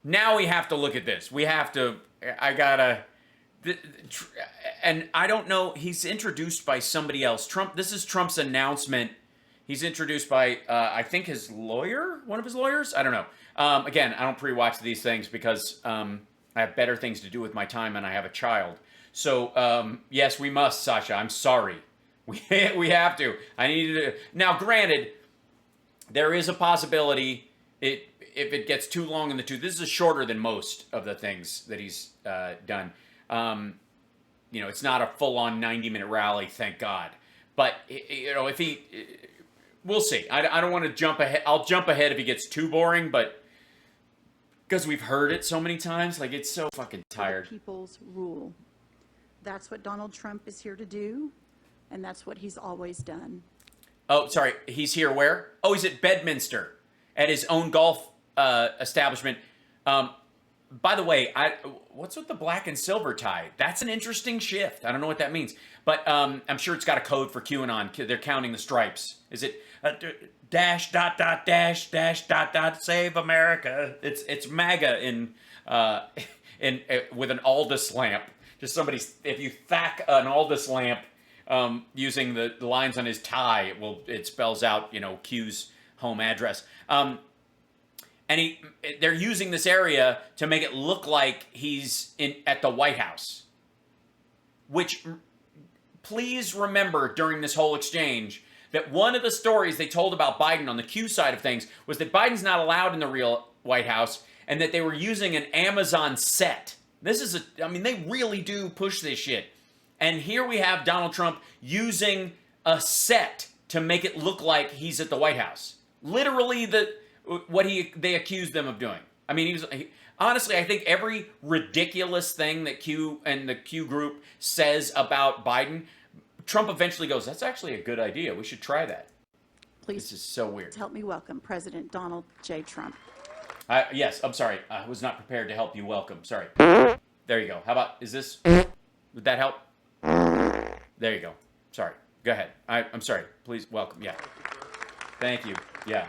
Now we have to look at this. And I don't know, he's introduced by somebody else. This is Trump's announcement. He's introduced by, I think his lawyer, one of his lawyers? I don't know. Again, I don't pre-watch these things because I have better things to do with my time and I have a child. So, yes, we must, Sasha. I'm sorry. We have to. I need to. Now, granted, there is a possibility if it gets too long in the tooth. This is shorter than most of the things that he's done. It's not a full-on 90-minute rally, thank God. But if he, we'll see. I don't want to jump ahead. I'll jump ahead if he gets too boring, but because we've heard it so many times, like it's so fucking tired. The people's rule. That's what Donald Trump is here to do, and that's what he's always done. Oh, sorry. He's here where? Oh, he's at Bedminster at his own golf establishment. By the way, what's with the black and silver tie? That's an interesting shift. I don't know what that means. But I'm sure it's got a code for QAnon. They're counting the stripes. Is it dash, dot, dot, dash, dot, dot, save America? It's MAGA in with an Aldous lamp. Just if you thack an Aldous lamp using the lines on his tie, it spells out, Q's home address. And they're using this area to make it look like he's at the White House. Which, please remember during this whole exchange that one of the stories they told about Biden on the Q side of things was that Biden's not allowed in the real White House and that they were using an Amazon set. They really do push this shit. And here we have Donald Trump using a set to make it look like he's at the White House. Literally they accused them of doing. I mean, honestly, I think every ridiculous thing that Q and the Q group says about Biden, Trump eventually goes, that's actually a good idea. We should try that. Please. This is so weird. Help me welcome President Donald J. Trump. Yes, I'm sorry. I was not prepared to help you welcome. Sorry. There you go. How about, would that help? There you go. Sorry. Go ahead. I'm sorry. Please welcome. Yeah. Thank you. Yeah.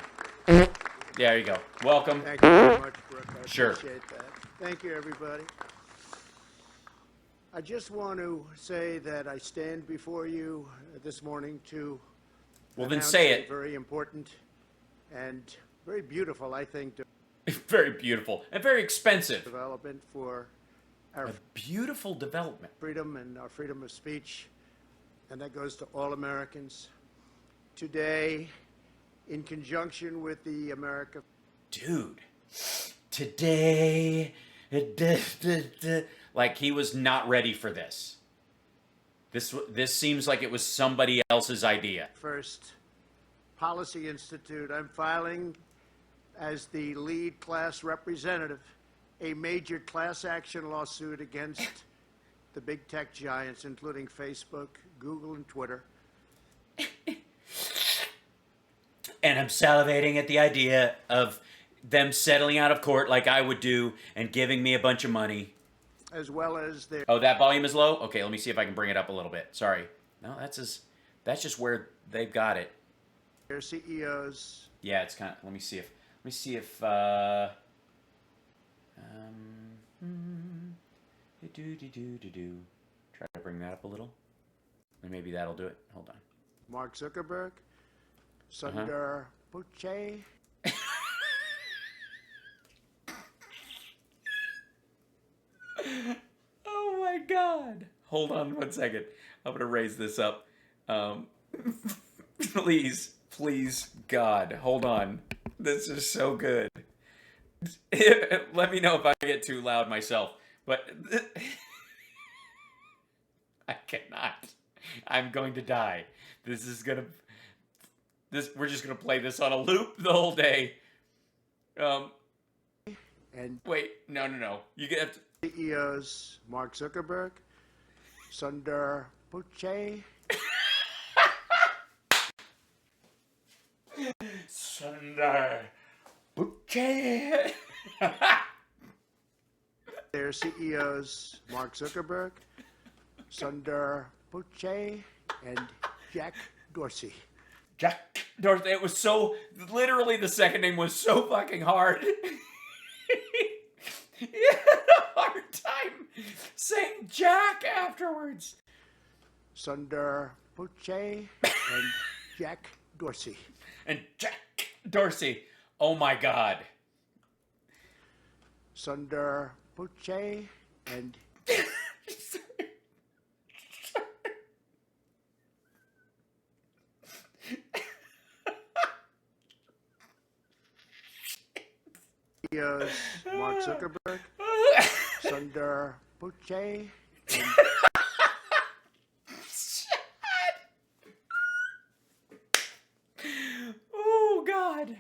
There you go. Welcome. Thank you very much, Brooke. I Sure. appreciate that. Thank you, everybody. I just want to say that I stand before you this morning to Well, then announce say a it. very important and very beautiful, I think, Very beautiful and very expensive. development for our A beautiful development. freedom and our freedom of speech, and that goes to all Americans. Today, in conjunction with the America... Dude, today, like he was not ready for this. This seems like it was somebody else's idea. First Policy Institute, I'm filing as the lead class representative a major class action lawsuit against the big tech giants, including Facebook, Google, and Twitter. And I'm salivating at the idea of them settling out of court like I would do and giving me a bunch of money. As well as their... Oh, that volume is low? Okay, let me see if I can bring it up a little bit. Sorry. No, that's just where they've got it. Their CEOs. Yeah, it's kind of, let me see if try to bring that up a little. And maybe that'll do it. Hold on. Mark Zuckerberg, Sundar Pichai, Oh my God. Hold on one second. I'm going to raise this up. Please, God, hold on. This is so good. Let me know if I get too loud myself. But I cannot. I'm going to die. We're just going to play this on a loop the whole day. and Wait, no. You have to... CEOs Mark Zuckerberg, Sundar Pichai, Sundar Pichai. their CEOs Mark Zuckerberg, Sundar Pichai, and Jack Dorsey. Jack Dorsey. It was so... Literally, the second name was so fucking hard. saying Jack afterwards. Sundar Pichai and Jack Dorsey. And Jack Dorsey. Oh my God. Sundar Pichai and Mark Zuckerberg, Sundar Pichai, and Oh God.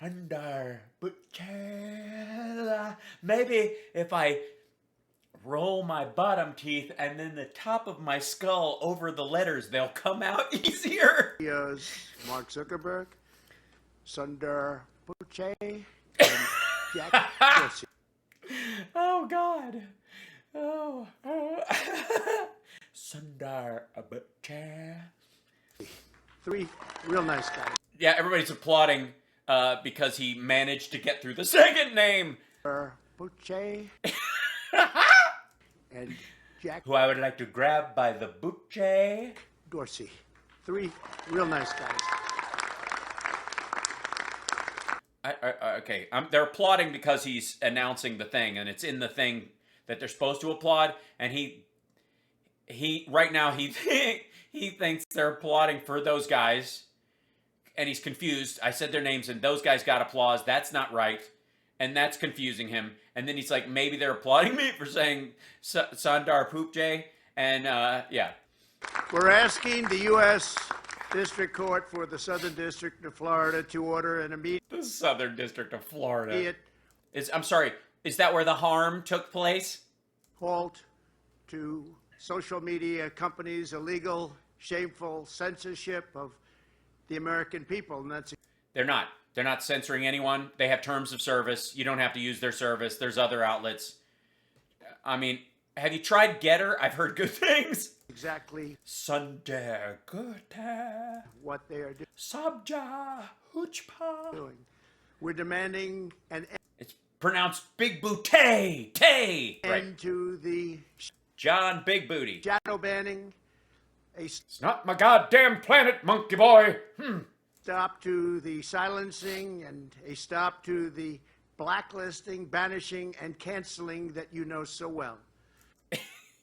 Sundar Pichai. Maybe if I roll my bottom teeth and then the top of my skull over the letters, they'll come out easier. Mark Zuckerberg, Sundar Pichai, and Jack Dorsey. Oh God. Oh. Sundar Pichai. Three real nice guys. Yeah, everybody's applauding because he managed to get through the second name. Pichai and Jack Who I would like to grab by the bookie. Dorsey. Three real nice guys. Okay, they're applauding because he's announcing the thing, and it's in the thing that they're supposed to applaud. And he right now he thinks they're applauding for those guys, and he's confused. I said their names, and those guys got applause. That's not right, and that's confusing him. And then he's like, maybe they're applauding me for saying Sundar Pichai, and yeah. We're asking the U.S. District Court for the Southern District of Florida to order an immediate The Southern District of Florida. I'm sorry, is that where the harm took place? halt to social media companies' illegal, shameful censorship of the American people. And that's They're not. They're not censoring anyone. They have terms of service. You don't have to use their service. There's other outlets. I mean, have you tried Getter? I've heard good things. exactly Sunday Gute. what they are Sabja Huchpa. doing. We're demanding an It's pronounced Big Booty. Tay. end Right. to the John Big Booty. shadow banning, a It's not my goddamn planet, monkey boy. stop to the silencing, and a stop to the blacklisting, banishing, and canceling that you know so well.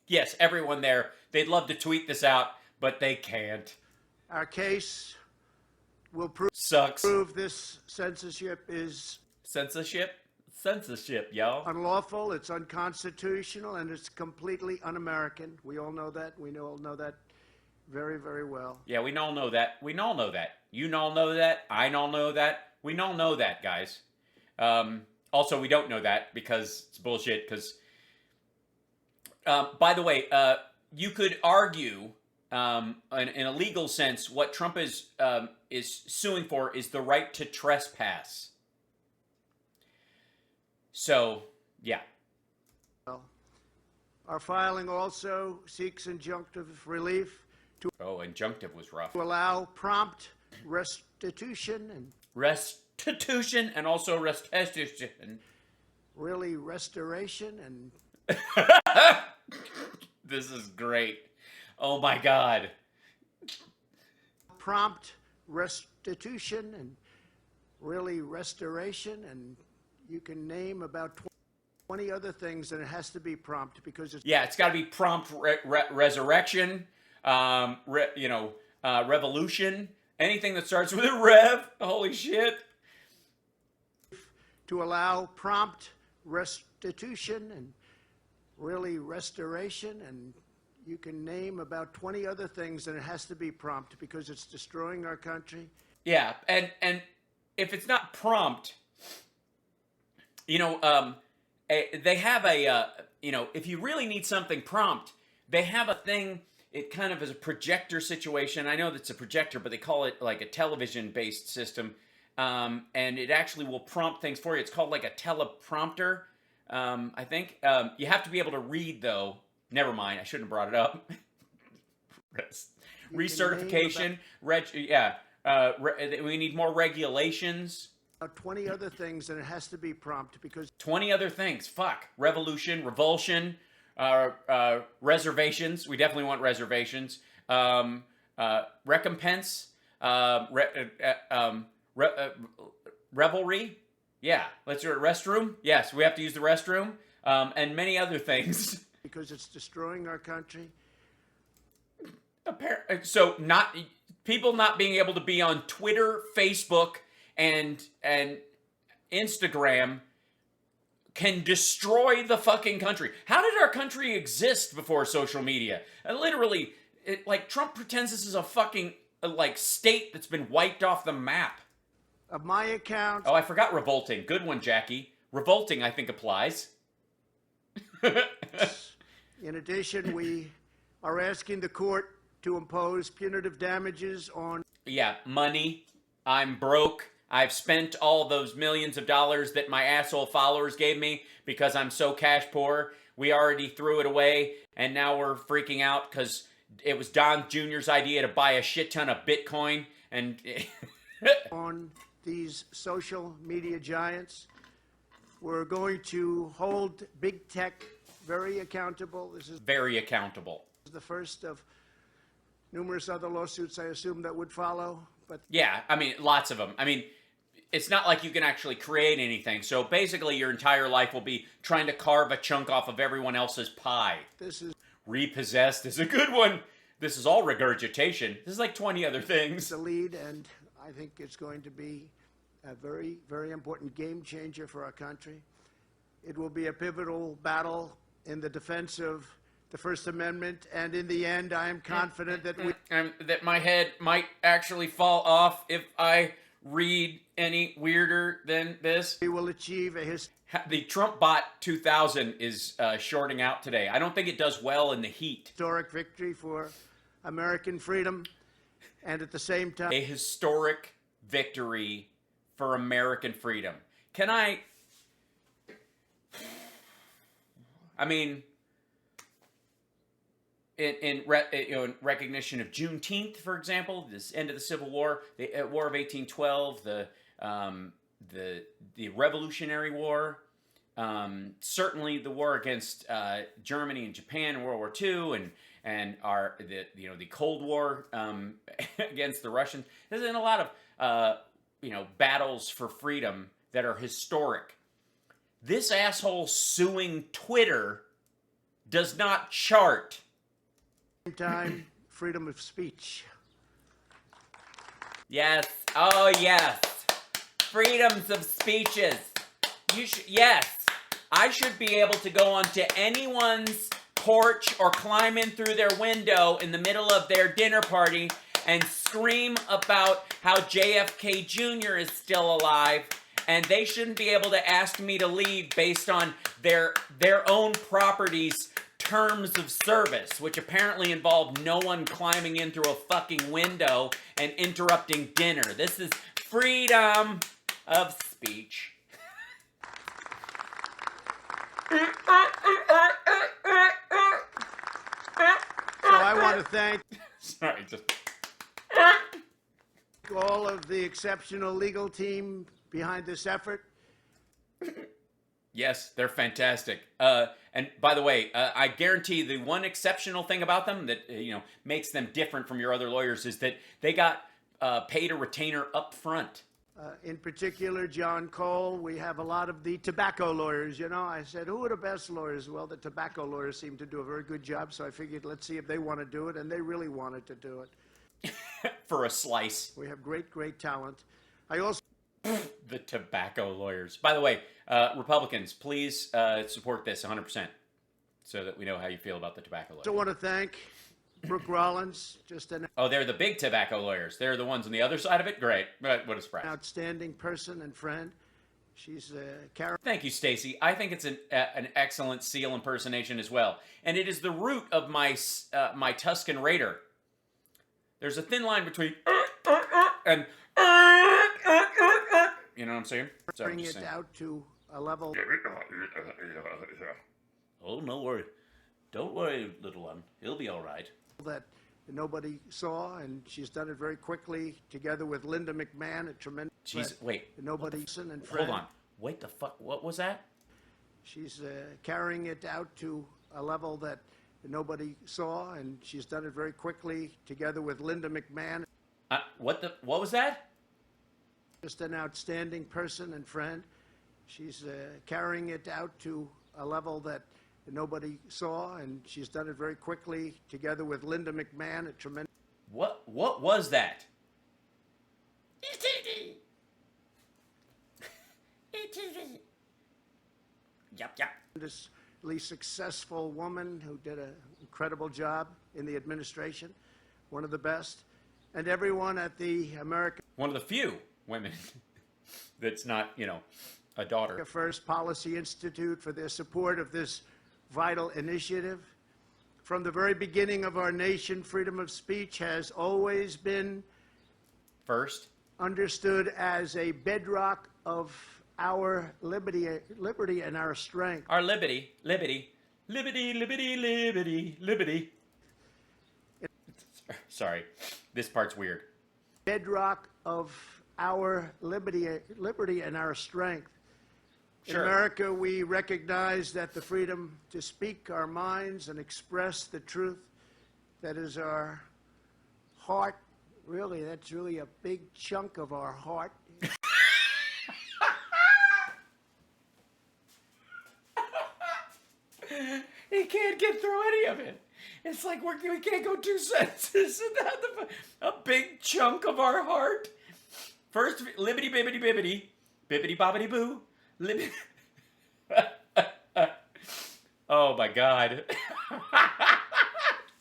Yes, everyone there. They'd love to tweet this out, but they can't. Our case will Sucks. prove this censorship is Censorship? Censorship, y'all. unlawful, it's unconstitutional, and it's completely un-American. We all know that. We all know that very, very well. Yeah, we all know that. We all know that. You all know that. I all know that. We all know that, guys. Also, we don't know that because it's bullshit. Because, by the way, you could argue, in a legal sense, what Trump is suing for is the right to trespass. So, yeah. Our filing also seeks injunctive relief Oh, injunctive was rough. to allow prompt restitution and Restitution and also restitution. really restoration and This is great. Oh my God. prompt restitution and really restoration, and you can name about 20 other things, and it has to be prompt because it's Yeah, it's got to be prompt resurrection, revolution, anything that starts with a rev. Holy shit. to allow prompt restitution and really restoration, and you can name about 20 other things, and it has to be prompt because it's destroying our country. Yeah, and if it's not prompt, they have if you really need something prompt, they have a thing. It kind of is a projector situation. I know that's a projector, but they call it like a television-based system. And it actually will prompt things for you. It's called like a teleprompter, I think. You have to be able to read, though. Never mind. I shouldn't have brought it up. Recertification. We need more regulations. 20 other things, and it has to be prompt because 20 other things. Fuck. Revolution, revulsion, reservations. We definitely want reservations. Recompense, revelry. Yeah, let's do it. Restroom. Yes, we have to use the restroom, and many other things. because it's destroying our country. So not people not being able to be on Twitter, Facebook, and Instagram can destroy the fucking country. How did our country exist before social media? Literally, like Trump pretends this is a fucking like state that's been wiped off the map. Of my account, Oh, I forgot revolting. Good one, Jackie. Revolting, I think, applies. in addition, we are asking the court to impose punitive damages on Yeah, money. I'm broke. I've spent all those millions of dollars that my asshole followers gave me because I'm so cash poor. We already threw it away, and now we're freaking out because it was Don Jr.'s idea to buy a shit ton of Bitcoin. And on these social media giants. We're going to hold big tech very accountable. This is very accountable. the first of numerous other lawsuits, I assume, that would follow. But Yeah, I mean, lots of them. I mean, it's not like you can actually create anything. So basically, your entire life will be trying to carve a chunk off of everyone else's pie. this is Repossessed is a good one. This is all regurgitation. This is like 20 other things. the lead, and I think it's going to be a very, very important game changer for our country. It will be a pivotal battle in the defense of the First Amendment, and in the end, I am confident that we That my head might actually fall off if I read any weirder than this. will achieve a The Trump bot 2000 is shorting out today. I don't think it does well in the heat. historic victory for American freedom, and at the same time, A historic victory for American freedom. Can I mean, in recognition of Juneteenth, for example, this end of the Civil War, the War of 1812, the Revolutionary War, certainly the war against Germany and Japan in World War II, and the Cold War against the Russians. There's been a lot of battles for freedom that are historic. This asshole suing Twitter does not chart. time, freedom of speech. Yes. Oh, yes. Freedoms of speeches. Yes. I should be able to go onto anyone's porch or climb in through their window in the middle of their dinner party and scream about how JFK Jr. is still alive, and they shouldn't be able to ask me to leave based on their own property's terms of service, which apparently involve no one climbing in through a fucking window and interrupting dinner. This is freedom of speech. So I want to thank Sorry, just all of the exceptional legal team behind this effort. yes, they're fantastic. And by the way, I guarantee the one exceptional thing about them that makes them different from your other lawyers is that they got paid a retainer up front. In particular, John Cole. We have a lot of the tobacco lawyers. I said, who are the best lawyers? Well, the tobacco lawyers seem to do a very good job, so I figured let's see if they want to do it, and they really wanted to do it. For a slice. We have great, great talent. I also The tobacco lawyers. By the way, Republicans, please support this 100% so that we know how you feel about the tobacco lawyers. want to thank Brooke Rollins, just an Oh, they're the big tobacco lawyers. They're the ones on the other side of it? Great. What a surprise. outstanding person and friend. She's Thank you, Stacy. I think it's an excellent seal impersonation as well. And it is the root of my Tuscan Raider. There's a thin line between and you know what I'm saying? So I'm bring just it saying. out to a level Oh, no worry. Don't worry, little one. He'll be all right. that nobody saw, and she's done it very quickly, together with Linda McMahon, a tremendous Wait. nobody and friend. Hold on. Wait the fuck. What was that? She's carrying it out to a level that nobody saw, and she's done it very quickly, together with Linda McMahon. What was that? Just an outstanding person and friend. She's carrying it out to a level that nobody saw, and she's done it very quickly, together with Linda McMahon, a tremendous. What was that? Yep. tremendously successful woman who did an incredible job in the administration, one of the best, and everyone at the America One of the few women that's not, a daughter. First Policy Institute for their support of this vital initiative. From the very beginning of our nation, freedom of speech has always been First. understood as a bedrock of our liberty and our strength. Our liberty. Sorry, this part's weird. Bedrock of our liberty and our strength. Sure. In America, we recognize that the freedom to speak our minds and express the truth, that is our heart. Really, that's really a big chunk of our heart. He can't get through any of it. It's like we can't go 2 sentences without a big chunk of our heart. First, libbity bibbity bibbity, bibbity bobbity boo, libbity. Oh my God.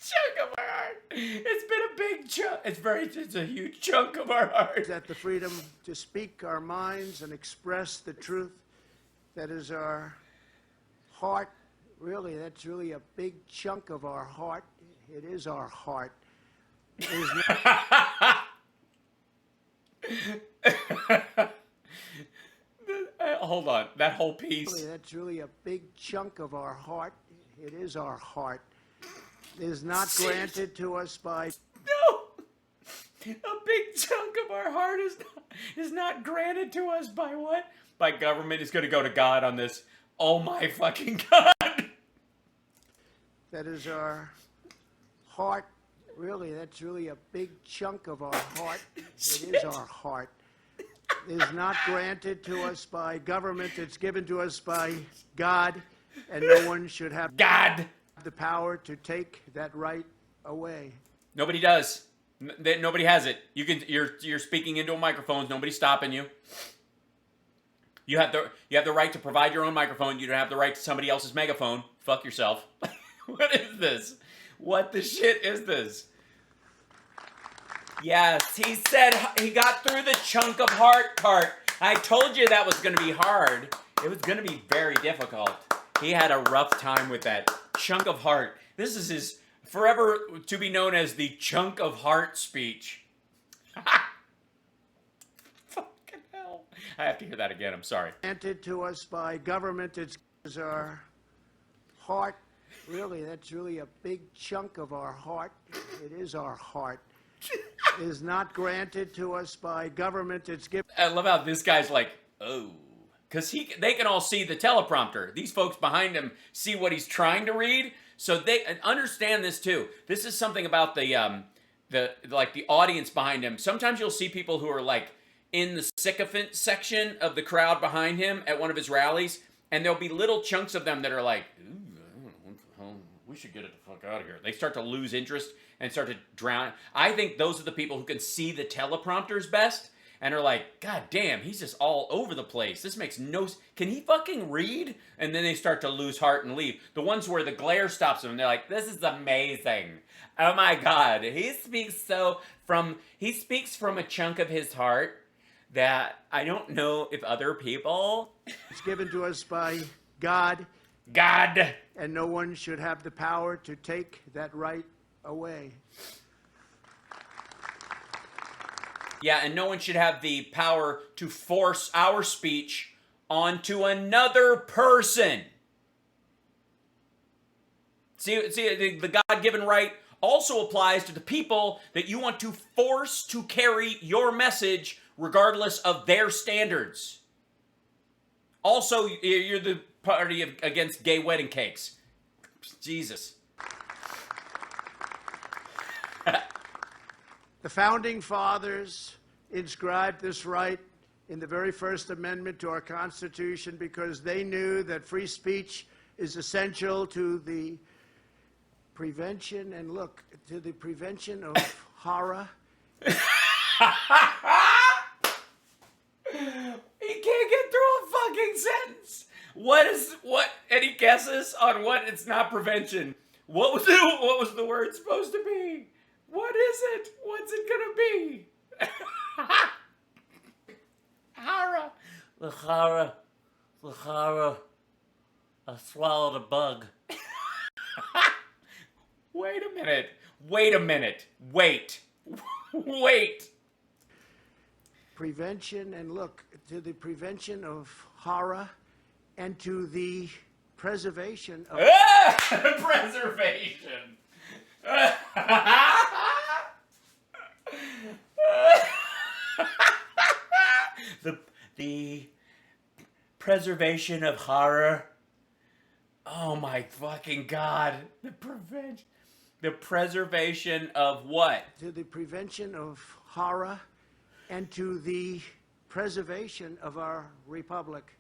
Chunk of our heart. It's been a big chunk. It's a huge chunk of our heart. That the freedom to speak our minds and express the truth, that is our heart. Really, that's really a big chunk of our heart. It is our heart. It is Hold on. That whole piece. really, that's really a big chunk of our heart. It is our heart. It is not granted to us by. No! A big chunk of our heart is not granted to us by what? By government. Is going to go to God on this. Oh my fucking God! That is our heart. Really, that's really a big chunk of our heart. It is our heart. It is not granted to us by government. It's given to us by God, and no one should have God! the power to take that right away. Nobody does. Nobody has it. You're speaking into a microphone. Nobody's stopping you. You have the right to provide your own microphone. You don't have the right to somebody else's megaphone. Fuck yourself. What is this? What the shit is this? Yes, he said he got through the chunk of heart part. I told you that was going to be hard. It was going to be very difficult. He had a rough time with that chunk of heart. This is his forever to be known as the chunk of heart speech. Fucking hell. I have to hear that again. I'm sorry. Granted to us by government. It's our heart. Really, that's really a big chunk of our heart. It is our heart. It is not granted to us by government. It's given. I love how this guy's like, oh. Because they can all see the teleprompter. These folks behind him see what he's trying to read. So they understand this too. This is something about the audience behind him. Sometimes you'll see people who are like in the sycophant section of the crowd behind him at one of his rallies. And there'll be little chunks of them that are like, ooh, I don't know what the hell. We should get it the fuck out of here. They start to lose interest and start to drown. I think those are the people who can see the teleprompters best and are like, God damn, he's just all over the place. This makes no sense. Can he fucking read? And then they start to lose heart and leave. The ones where the glare stops them, they're like, this is amazing. Oh my God. He speaks from a chunk of his heart that I don't know if other people. It's given to us by God. God. And no one should have the power to take that right away. Yeah, and no one should have the power to force our speech onto another person. See the God-given right also applies to the people that you want to force to carry your message regardless of their standards. Also, you're the party against gay wedding cakes. Jesus. The Founding Fathers inscribed this right in the very first amendment to our Constitution because they knew that free speech is essential to the prevention of horror. He can't get through a fucking sentence. What? Any guesses on what? It's not prevention. What was the word supposed to be? What is it? What's it gonna be? Horror. The horror. I swallowed a bug. Wait a minute. Wait. Prevention to the prevention of horror and to the preservation of Preservation. The preservation of horror. Oh my fucking God. The preservation of what? to the prevention of horror and to the preservation of our republic.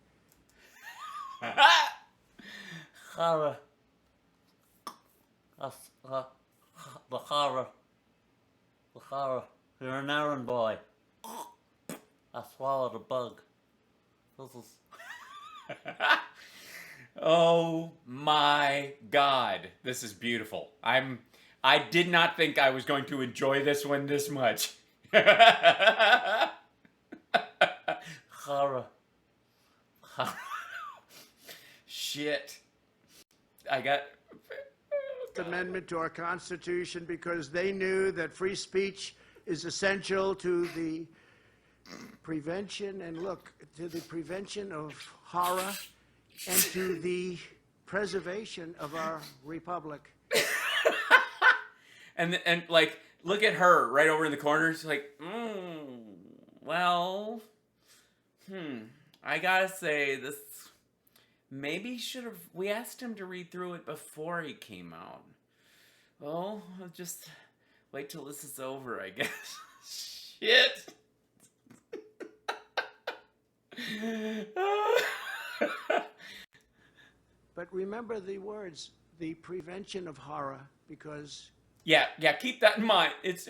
Horror. The horror. You're an errand boy. I swallowed a bug. This is... Oh my God. This is beautiful. I did not think I was going to enjoy this one this much. Horror. Shit. I got... Amendment to our Constitution because they knew that free speech is essential to the prevention of horror and to the preservation of our republic. And like, look at her right over in the corner. She's like, I gotta say this. Maybe we asked him to read through it before he came out. Well, I'll just wait till this is over, I guess. Shit. But remember the words, the prevention of horror, because Yeah, keep that in mind. It's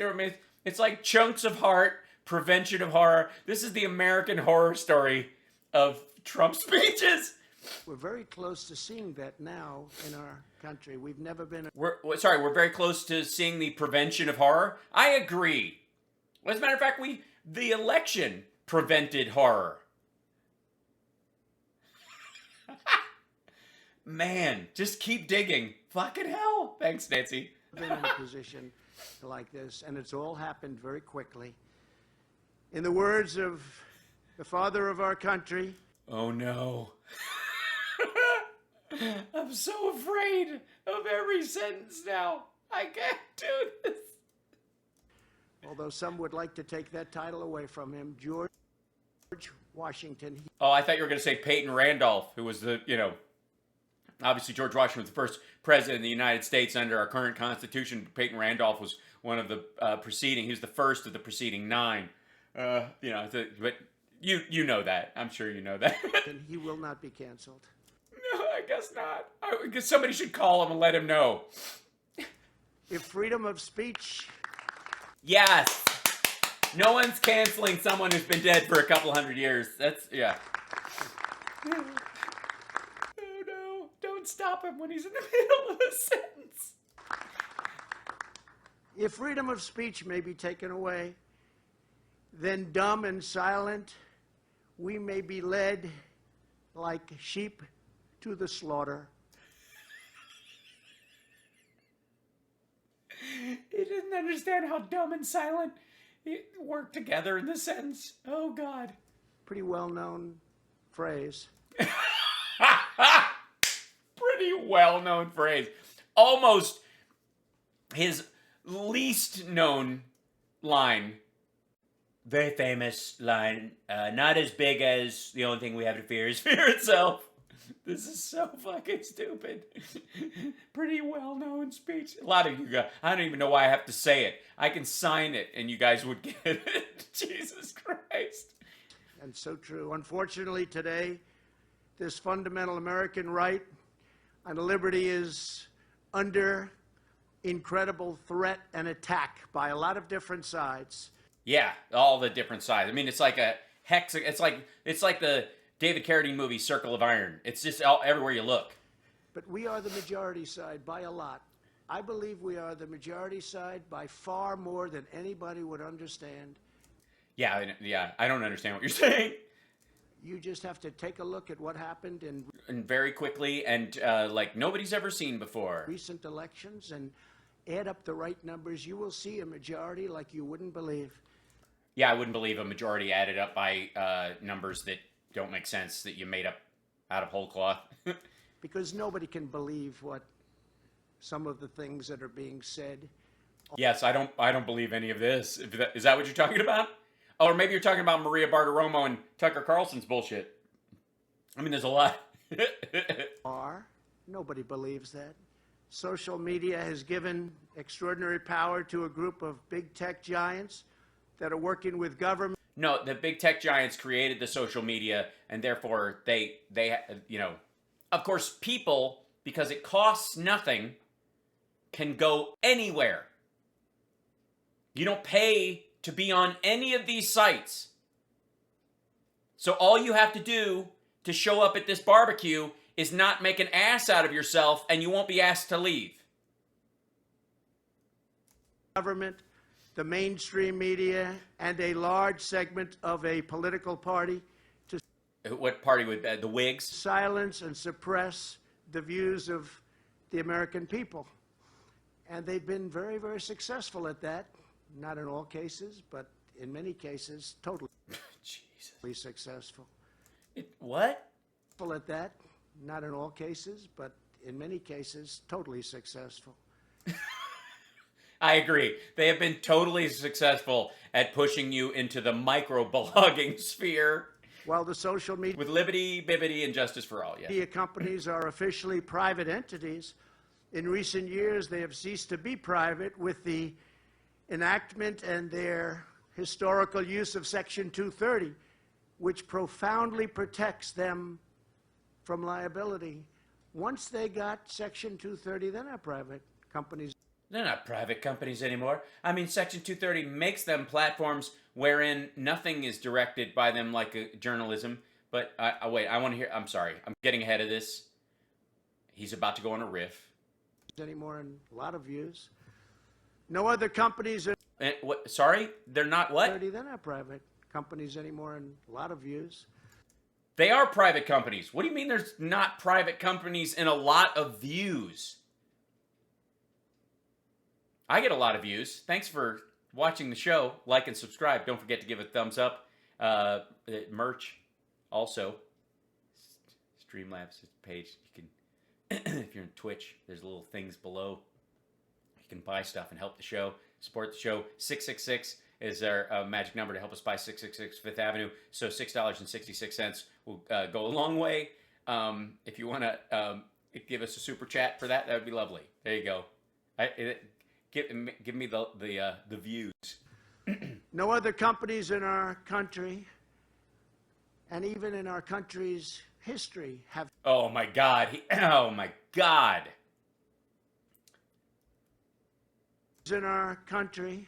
like chunks of heart, prevention of horror. This is the American Horror Story of Trump speeches. we're very close to seeing that now in our country. We've never been... We're very close to seeing the prevention of horror. I agree. As a matter of fact, the election prevented horror. Man, just keep digging. Fucking hell. Thanks, Nancy. been in a position like this, and it's all happened very quickly. In the words of the father of our country, Oh no. I'm so afraid of every sentence now. I can't do this. although some would like to take that title away from him, George Washington. Oh, I thought you were going to say Peyton Randolph, who was obviously George Washington was the first president of the United States under our current Constitution. Peyton Randolph was one of the he was the first of the preceding 9. But you know that. I'm sure you know that. And he will not be canceled. No, I guess not. I guess somebody should call him and let him know. If freedom of speech... Yes. No one's canceling someone who's been dead for a couple hundred years. Yeah. Oh no. Don't stop him when he's in the middle of a sentence. If freedom of speech may be taken away, then dumb and silent, we may be led like sheep to the slaughter. He didn't understand how dumb and silent work together in this sentence. Oh, God. Pretty well-known phrase. Pretty well-known phrase. Almost his least known line. Very famous line. Not as big as the only thing we have to fear is fear itself. This is so fucking stupid. Pretty well-known speech. A lot of you guys, I don't even know why I have to say it. I can sign it and you guys would get it. Jesus Christ. And so true. Unfortunately, today, this fundamental American right and liberty is under incredible threat and attack by a lot of different sides. Yeah, all the different sides. I mean, it's like a hex. It's like the David Carradine movie Circle of Iron. It's just everywhere you look. But we are the majority side by a lot. I believe we are the majority side by far more than anybody would understand. Yeah. I don't understand what you're saying. You just have to take a look at what happened in And very quickly, and like nobody's ever seen before. recent elections and add up the right numbers. You will see a majority like you wouldn't believe. Yeah, I wouldn't believe a majority added up by numbers that don't make sense, that you made up out of whole cloth. Because nobody can believe what some of the things that are being said. Yes, I don't believe any of this. Is that what you're talking about? Or maybe you're talking about Maria Bartiromo and Tucker Carlson's bullshit. I mean, there's a lot. Nobody believes that. Social media has given extraordinary power to a group of big tech giants that are working with government. No, the big tech giants created the social media, and therefore they of course, people, because it costs nothing, can go anywhere. You don't pay to be on any of these sites. So all you have to do to show up at this barbecue is not make an ass out of yourself, and you won't be asked to leave. Government, the mainstream media, and a large segment of a political party to What party would the Whigs? silence and suppress the views of the American people. And they've been very, very successful at that. Not in all cases, but in many cases, totally Jesus. successful. What? At that. Not in all cases, but in many cases, totally successful. I agree. They have been totally successful at pushing you into the microblogging sphere. While the social With liberty, bibbity, and justice for all, yeah. media companies are officially private entities, in recent years they have ceased to be private with the enactment and their historical use of Section 230, which profoundly protects them from liability. Once they got Section 230, they're not private companies. They're not private companies anymore. I mean, Section 230 makes them platforms wherein nothing is directed by them like journalism. But wait, I want to hear. I'm sorry. I'm getting ahead of this. He's about to go on a riff. Anymore in a lot of views. No other companies are What? Sorry? They're not what? they're not private companies anymore in a lot of views. They are private companies. What do you mean there's not private companies in a lot of views? I get a lot of views. Thanks for watching the show. Like and subscribe. Don't forget to give a thumbs up. Merch also. Streamlabs page. You can, if you're in Twitch, there's little things below. You can buy stuff and help the show. Support the show. 666 is our magic number to help us buy 666 Fifth Avenue. So $6.66 will go a long way. If you want to give us a super chat for that, that would be lovely. There you go. Give me the views. No other companies in our country, and even in our country's history, have Oh my God! Oh my God! in our country.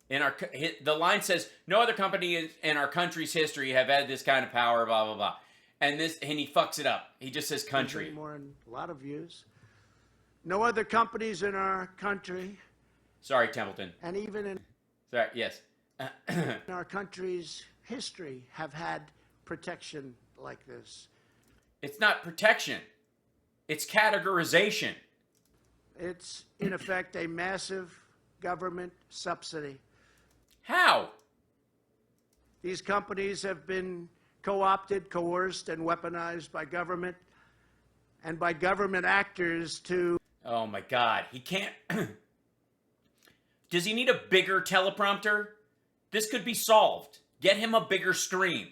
The line says no other company in our country's history have had this kind of power. Blah blah blah, and he fucks it up. He just says country. More in a lot of views. No other companies in our country, Sorry, Templeton. and even in Sorry. Yes. our country's history, have had protection like this. It's not protection. It's categorization. It's, in effect, a massive government subsidy. How? These companies have been co-opted, coerced, and weaponized by government and by government actors to Oh my God! He can't. Does he need a bigger teleprompter? This could be solved. Get him a bigger screen.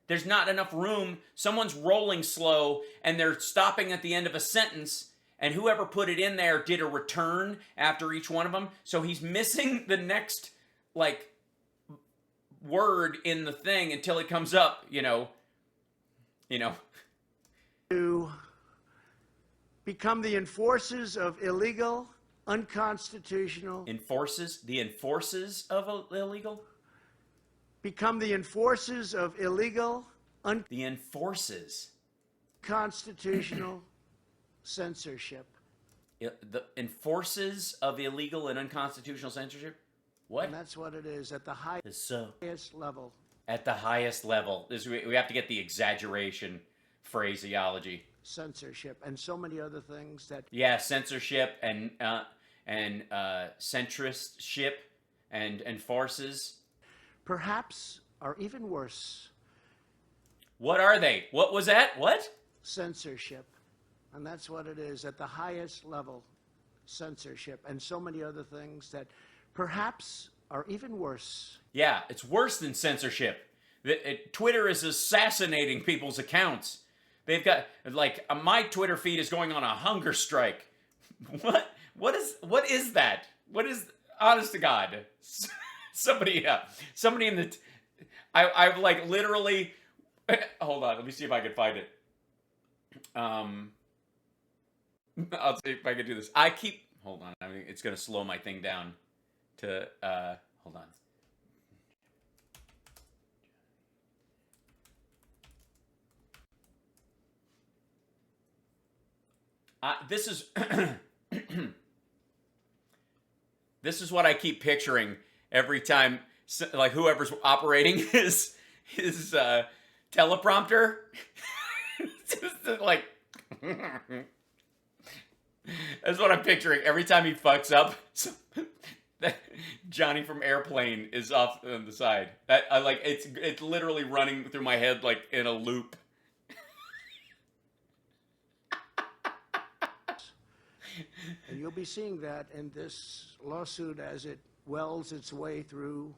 There's not enough room. Someone's rolling slow and they're stopping at the end of a sentence, and whoever put it in there did a return after each one of them. So he's missing the next, like, word in the thing until it comes up, you know. To become the enforcers of illegal, unconstitutional. The enforces of illegal? Become the enforcers of illegal, The enforces. unconstitutional censorship. The enforces of illegal and unconstitutional censorship? What? And that's what it is at the So, highest level. at the highest level. We have to get the exaggeration phraseology. Censorship and so many other things that Yeah, censorship and centristship and forces. perhaps are even worse. What are they? What was that? What? Censorship. And that's what it is at the highest level. Censorship and so many other things that perhaps are even worse. Yeah, it's worse than censorship. Twitter is assassinating people's accounts. They've got, like, my Twitter feed is going on a hunger strike. What is that? What is, honest to God, somebody in the, I've like literally, hold on, let me see if I can find it. I'll see if I can do this. Hold on, I mean, it's going to slow my thing down to, hold on. This is this is what I keep picturing every time, like, whoever's operating his teleprompter. Just like that's what I'm picturing every time he fucks up. Johnny from Airplane is off on the side. That I like. It's literally running through my head like in a loop. And you'll be seeing that in this lawsuit as it wells its way through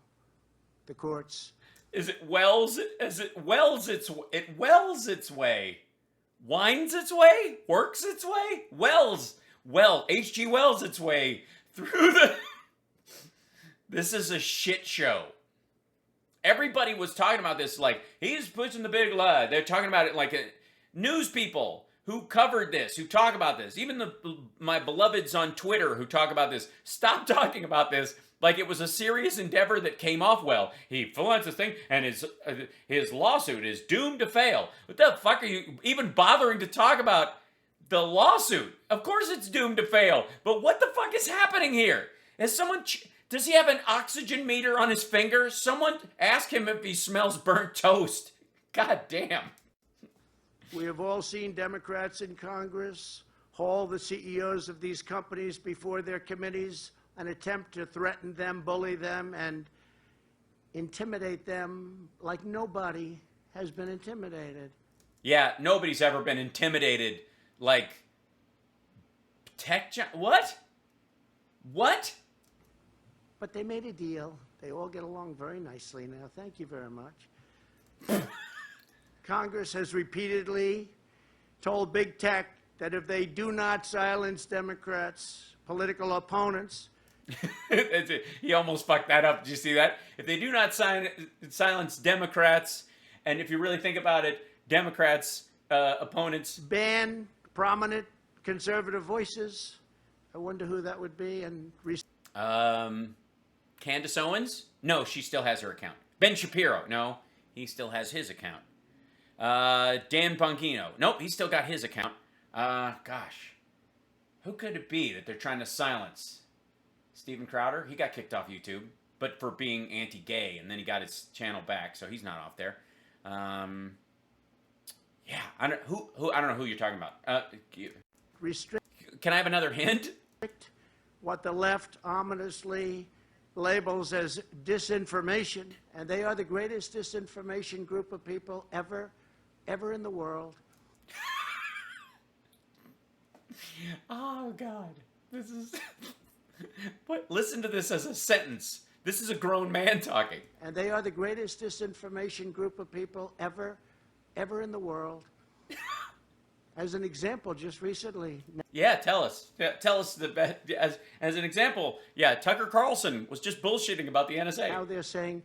the courts. It wells its way, winds its way, works its way, H.G. Wells its way through the. This is a shit show. Everybody was talking about this like he's pushing the big lie. They're talking about it like news people who covered this, who talk about this, even my beloveds on Twitter who talk about this, stop talking about this like it was a serious endeavor that came off well. He flaunts this thing, and his lawsuit is doomed to fail. What the fuck are you even bothering to talk about the lawsuit? Of course it's doomed to fail, but what the fuck is happening here? Does he have an oxygen meter on his finger? Someone ask him if he smells burnt toast. God damn. We have all seen Democrats in Congress haul the CEOs of these companies before their committees and attempt to threaten them, bully them, and intimidate them like nobody has been intimidated. Yeah, nobody's ever been intimidated like what? What? But they made a deal. They all get along very nicely now. Thank you very much. Congress has repeatedly told big tech that if they do not silence Democrats, political opponents. He almost fucked that up. Did you see that? If they do not silence Democrats, and if you really think about it, Democrats' opponents. Ban prominent conservative voices. I wonder who that would be. And Candace Owens? No, she still has her account. Ben Shapiro? No, he still has his account. Dan Bongino? Nope, he's still got his account. Gosh. Who could it be that they're trying to silence? Steven Crowder? He got kicked off YouTube, but for being anti-gay, and then he got his channel back, so he's not off there. Yeah, I don't know who you're talking about. restrict Can I have another hint? what the left ominously labels as disinformation, and they are the greatest disinformation group of people ever in the world. Oh God, this is But listen to this as a sentence. This is a grown man talking. And they are the greatest disinformation group of people ever in the world. As an example, just recently. Yeah, tell us. Yeah, tell us as an example. Yeah, Tucker Carlson was just bullshitting about the NSA. Now they're saying,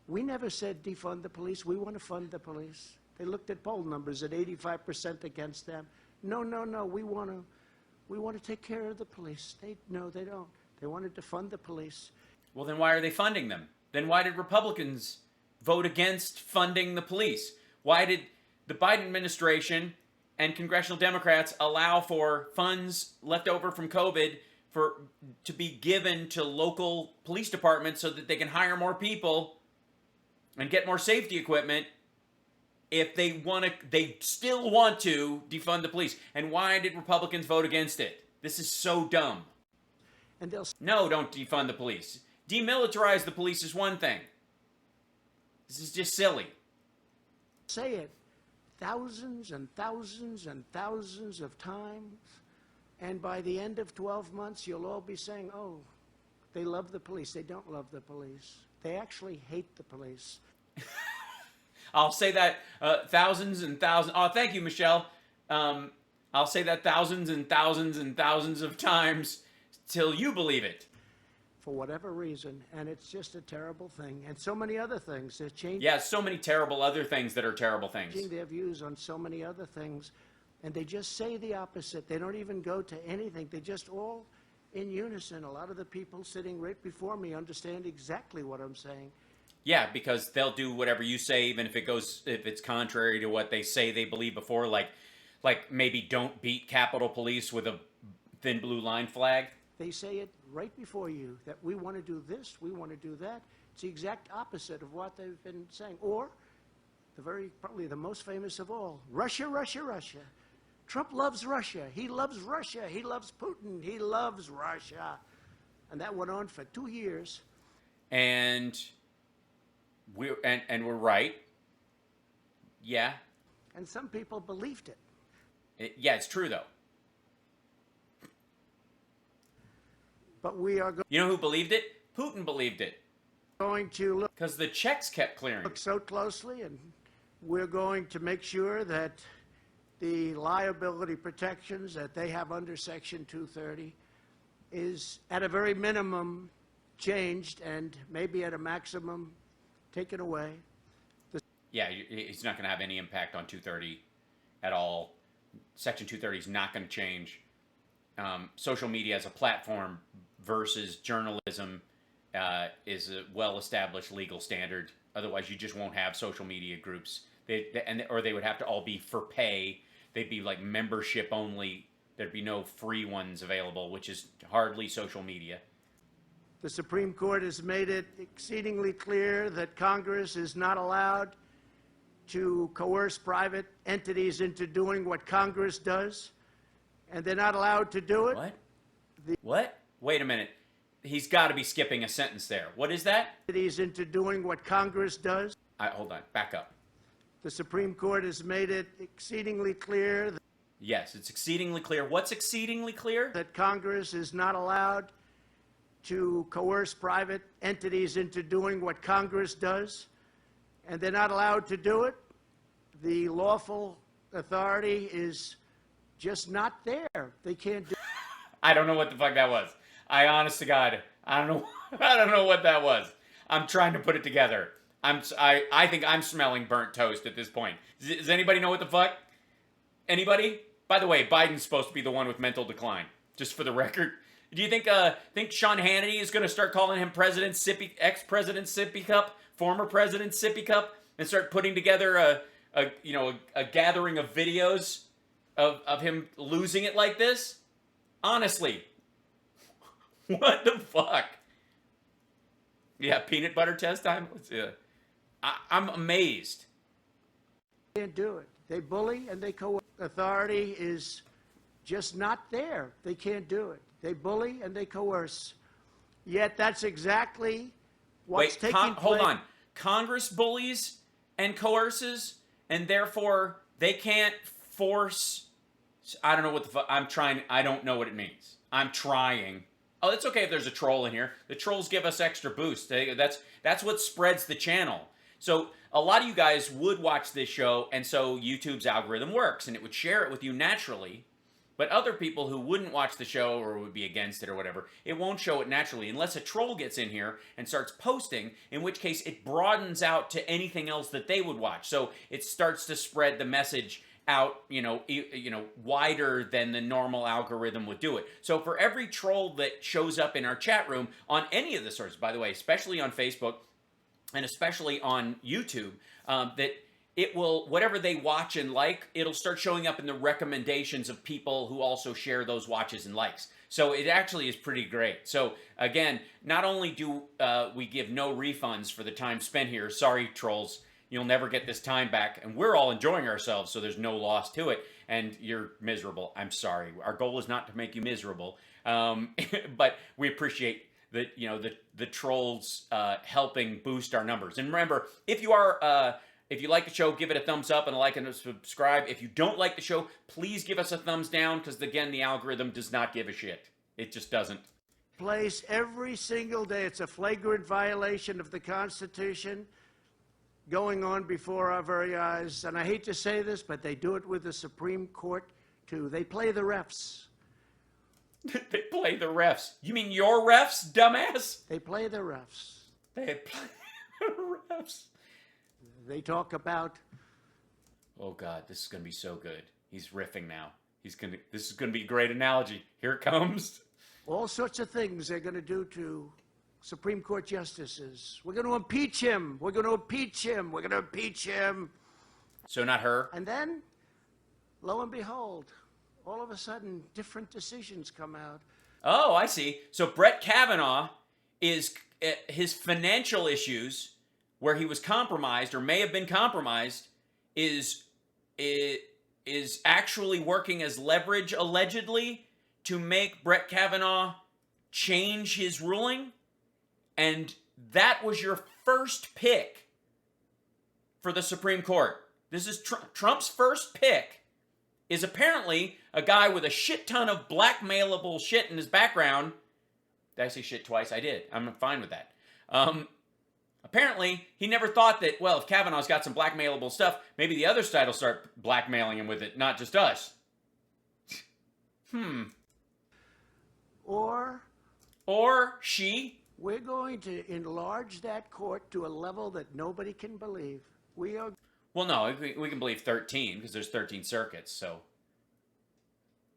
we never said defund the police. We want to fund the police. They looked at poll numbers at 85% against them. No. We want to take care of the police. No, they don't. They wanted to fund the police. Well, then why are they funding them? Then why did Republicans vote against funding the police? Why did the Biden administration and congressional Democrats allow for funds left over from COVID to be given to local police departments so that they can hire more people and get more safety equipment if they still want to defund the police? And why did Republicans vote against it? This is so dumb. And they'll No, don't defund the police. Demilitarize the police is one thing. This is just silly. say it thousands and thousands and thousands of times, and by the end of 12 months, you'll all be saying, oh, they love the police. They don't love the police. They actually hate the police. I'll say that thousands and thousands. Oh, thank you, Michelle. I'll say that thousands and thousands and thousands of times till you believe it. For whatever reason, and it's just a terrible thing. And so many other things. They're changing Yeah, so many terrible other things that are terrible things. their views on so many other things, and they just say the opposite. They don't even go to anything. They just all in unison. A lot of the people sitting right before me understand exactly what I'm saying. Yeah, because they'll do whatever you say, even if it's contrary to what they say they believe before, like maybe don't beat Capitol Police with a thin blue line flag. They say it right before you, that we want to do this, we want to do that. It's the exact opposite of what they've been saying. Or, probably the most famous of all, Russia, Russia, Russia. Trump loves Russia. He loves Russia. He loves Putin. He loves Russia. And that went on for 2 years. And we're right. Yeah. And some people believed it. Yeah, it's true, though. But we are You know who believed it? Putin believed it. going to look Because the checks kept clearing. so closely, and we're going to make sure that the liability protections that they have under Section 230 is at a very minimum changed and maybe at a maximum taken away. Yeah, he's not going to have any impact on 230 at all. Section 230 is not going to change. Social media as a platform versus journalism is a well-established legal standard. Otherwise, you just won't have social media groups. Or they would have to all be for pay. They'd be like membership only. There'd be no free ones available, which is hardly social media. The Supreme Court has made it exceedingly clear that Congress is not allowed to coerce private entities into doing what Congress does, and they're not allowed to do it. What? What? Wait a minute. He's got to be skipping a sentence there. What is that? Entities into doing what Congress does. Hold on. Back up. The Supreme Court has made it exceedingly clear Yes, it's exceedingly clear. What's exceedingly clear? that Congress is not allowed to coerce private entities into doing what Congress does, and they're not allowed to do it. The lawful authority is just not there. They can't do it. I don't know what the fuck that was. Honest to God, I don't know. I don't know what that was. I'm trying to put it together. I think I'm smelling burnt toast at this point. Does anybody know what the fuck? Anybody? By the way, Biden's supposed to be the one with mental decline. Just for the record. Do you think Sean Hannity is going to start calling him ex-President Sippy Cup, former President Sippy Cup, and start putting together a gathering of videos of him losing it like this? Honestly, what the fuck? Yeah, peanut butter test time. I'm amazed. Can't do it. They bully and they coerce. Authority is just not there. They can't do it. They bully and they coerce. Yet that's exactly what's taking place. Hold on. Congress bullies and coerces, and therefore they can't force. I don't know what the fuck. I don't know what it means. I'm trying. Oh, it's okay if there's a troll in here. The trolls give us extra boost. That's what spreads the channel. So a lot of you guys would watch this show, and so YouTube's algorithm works, and it would share it with you naturally. But other people who wouldn't watch the show or would be against it or whatever, it won't show it naturally unless a troll gets in here and starts posting, in which case it broadens out to anything else that they would watch. So it starts to spread the message out, wider than the normal algorithm would do it. So for every troll that shows up in our chat room on any of the sources, by the way, especially on Facebook and especially on YouTube, that it will, whatever they watch and like, it'll start showing up in the recommendations of people who also share those watches and likes. So it actually is pretty great. So again, not only do we give no refunds for the time spent here, sorry trolls, you'll never get this time back, and we're all enjoying ourselves, so there's no loss to it, and you're miserable. I'm sorry. Our goal is not to make you miserable, but we appreciate the trolls helping boost our numbers. And remember, if you like the show, give it a thumbs up and a like and a subscribe. If you don't like the show, please give us a thumbs down, because again, the algorithm does not give a shit. It just doesn't. Place every single day. It's a flagrant violation of the Constitution going on before our very eyes. And I hate to say this, but they do it with the Supreme Court, too. They play the refs. They play the refs. You mean your refs, dumbass? They play the refs. They play the refs. They talk about... Oh, God, this is going to be so good. He's riffing now. This is going to be a great analogy. Here it comes. all sorts of things they're going to do to Supreme Court justices. We're going to impeach him. We're going to impeach him. We're going to impeach him. So not her? And then, lo and behold, all of a sudden, different decisions come out. Oh, I see. So Brett Kavanaugh is his financial issues, where he was compromised or may have been compromised, is actually working as leverage, allegedly, to make Brett Kavanaugh change his ruling. And that was your first pick for the Supreme Court. This is Trump's first pick, is apparently a guy with a shit ton of blackmailable shit in his background. Did I say shit twice? I did. I'm fine with that. Apparently, he never thought that, well, if Kavanaugh's got some blackmailable stuff, maybe the other side will start blackmailing him with it, not just us. Or she. We're going to enlarge that court to a level that nobody can believe. We are... Well, no, we can believe 13, because there's 13 circuits, so...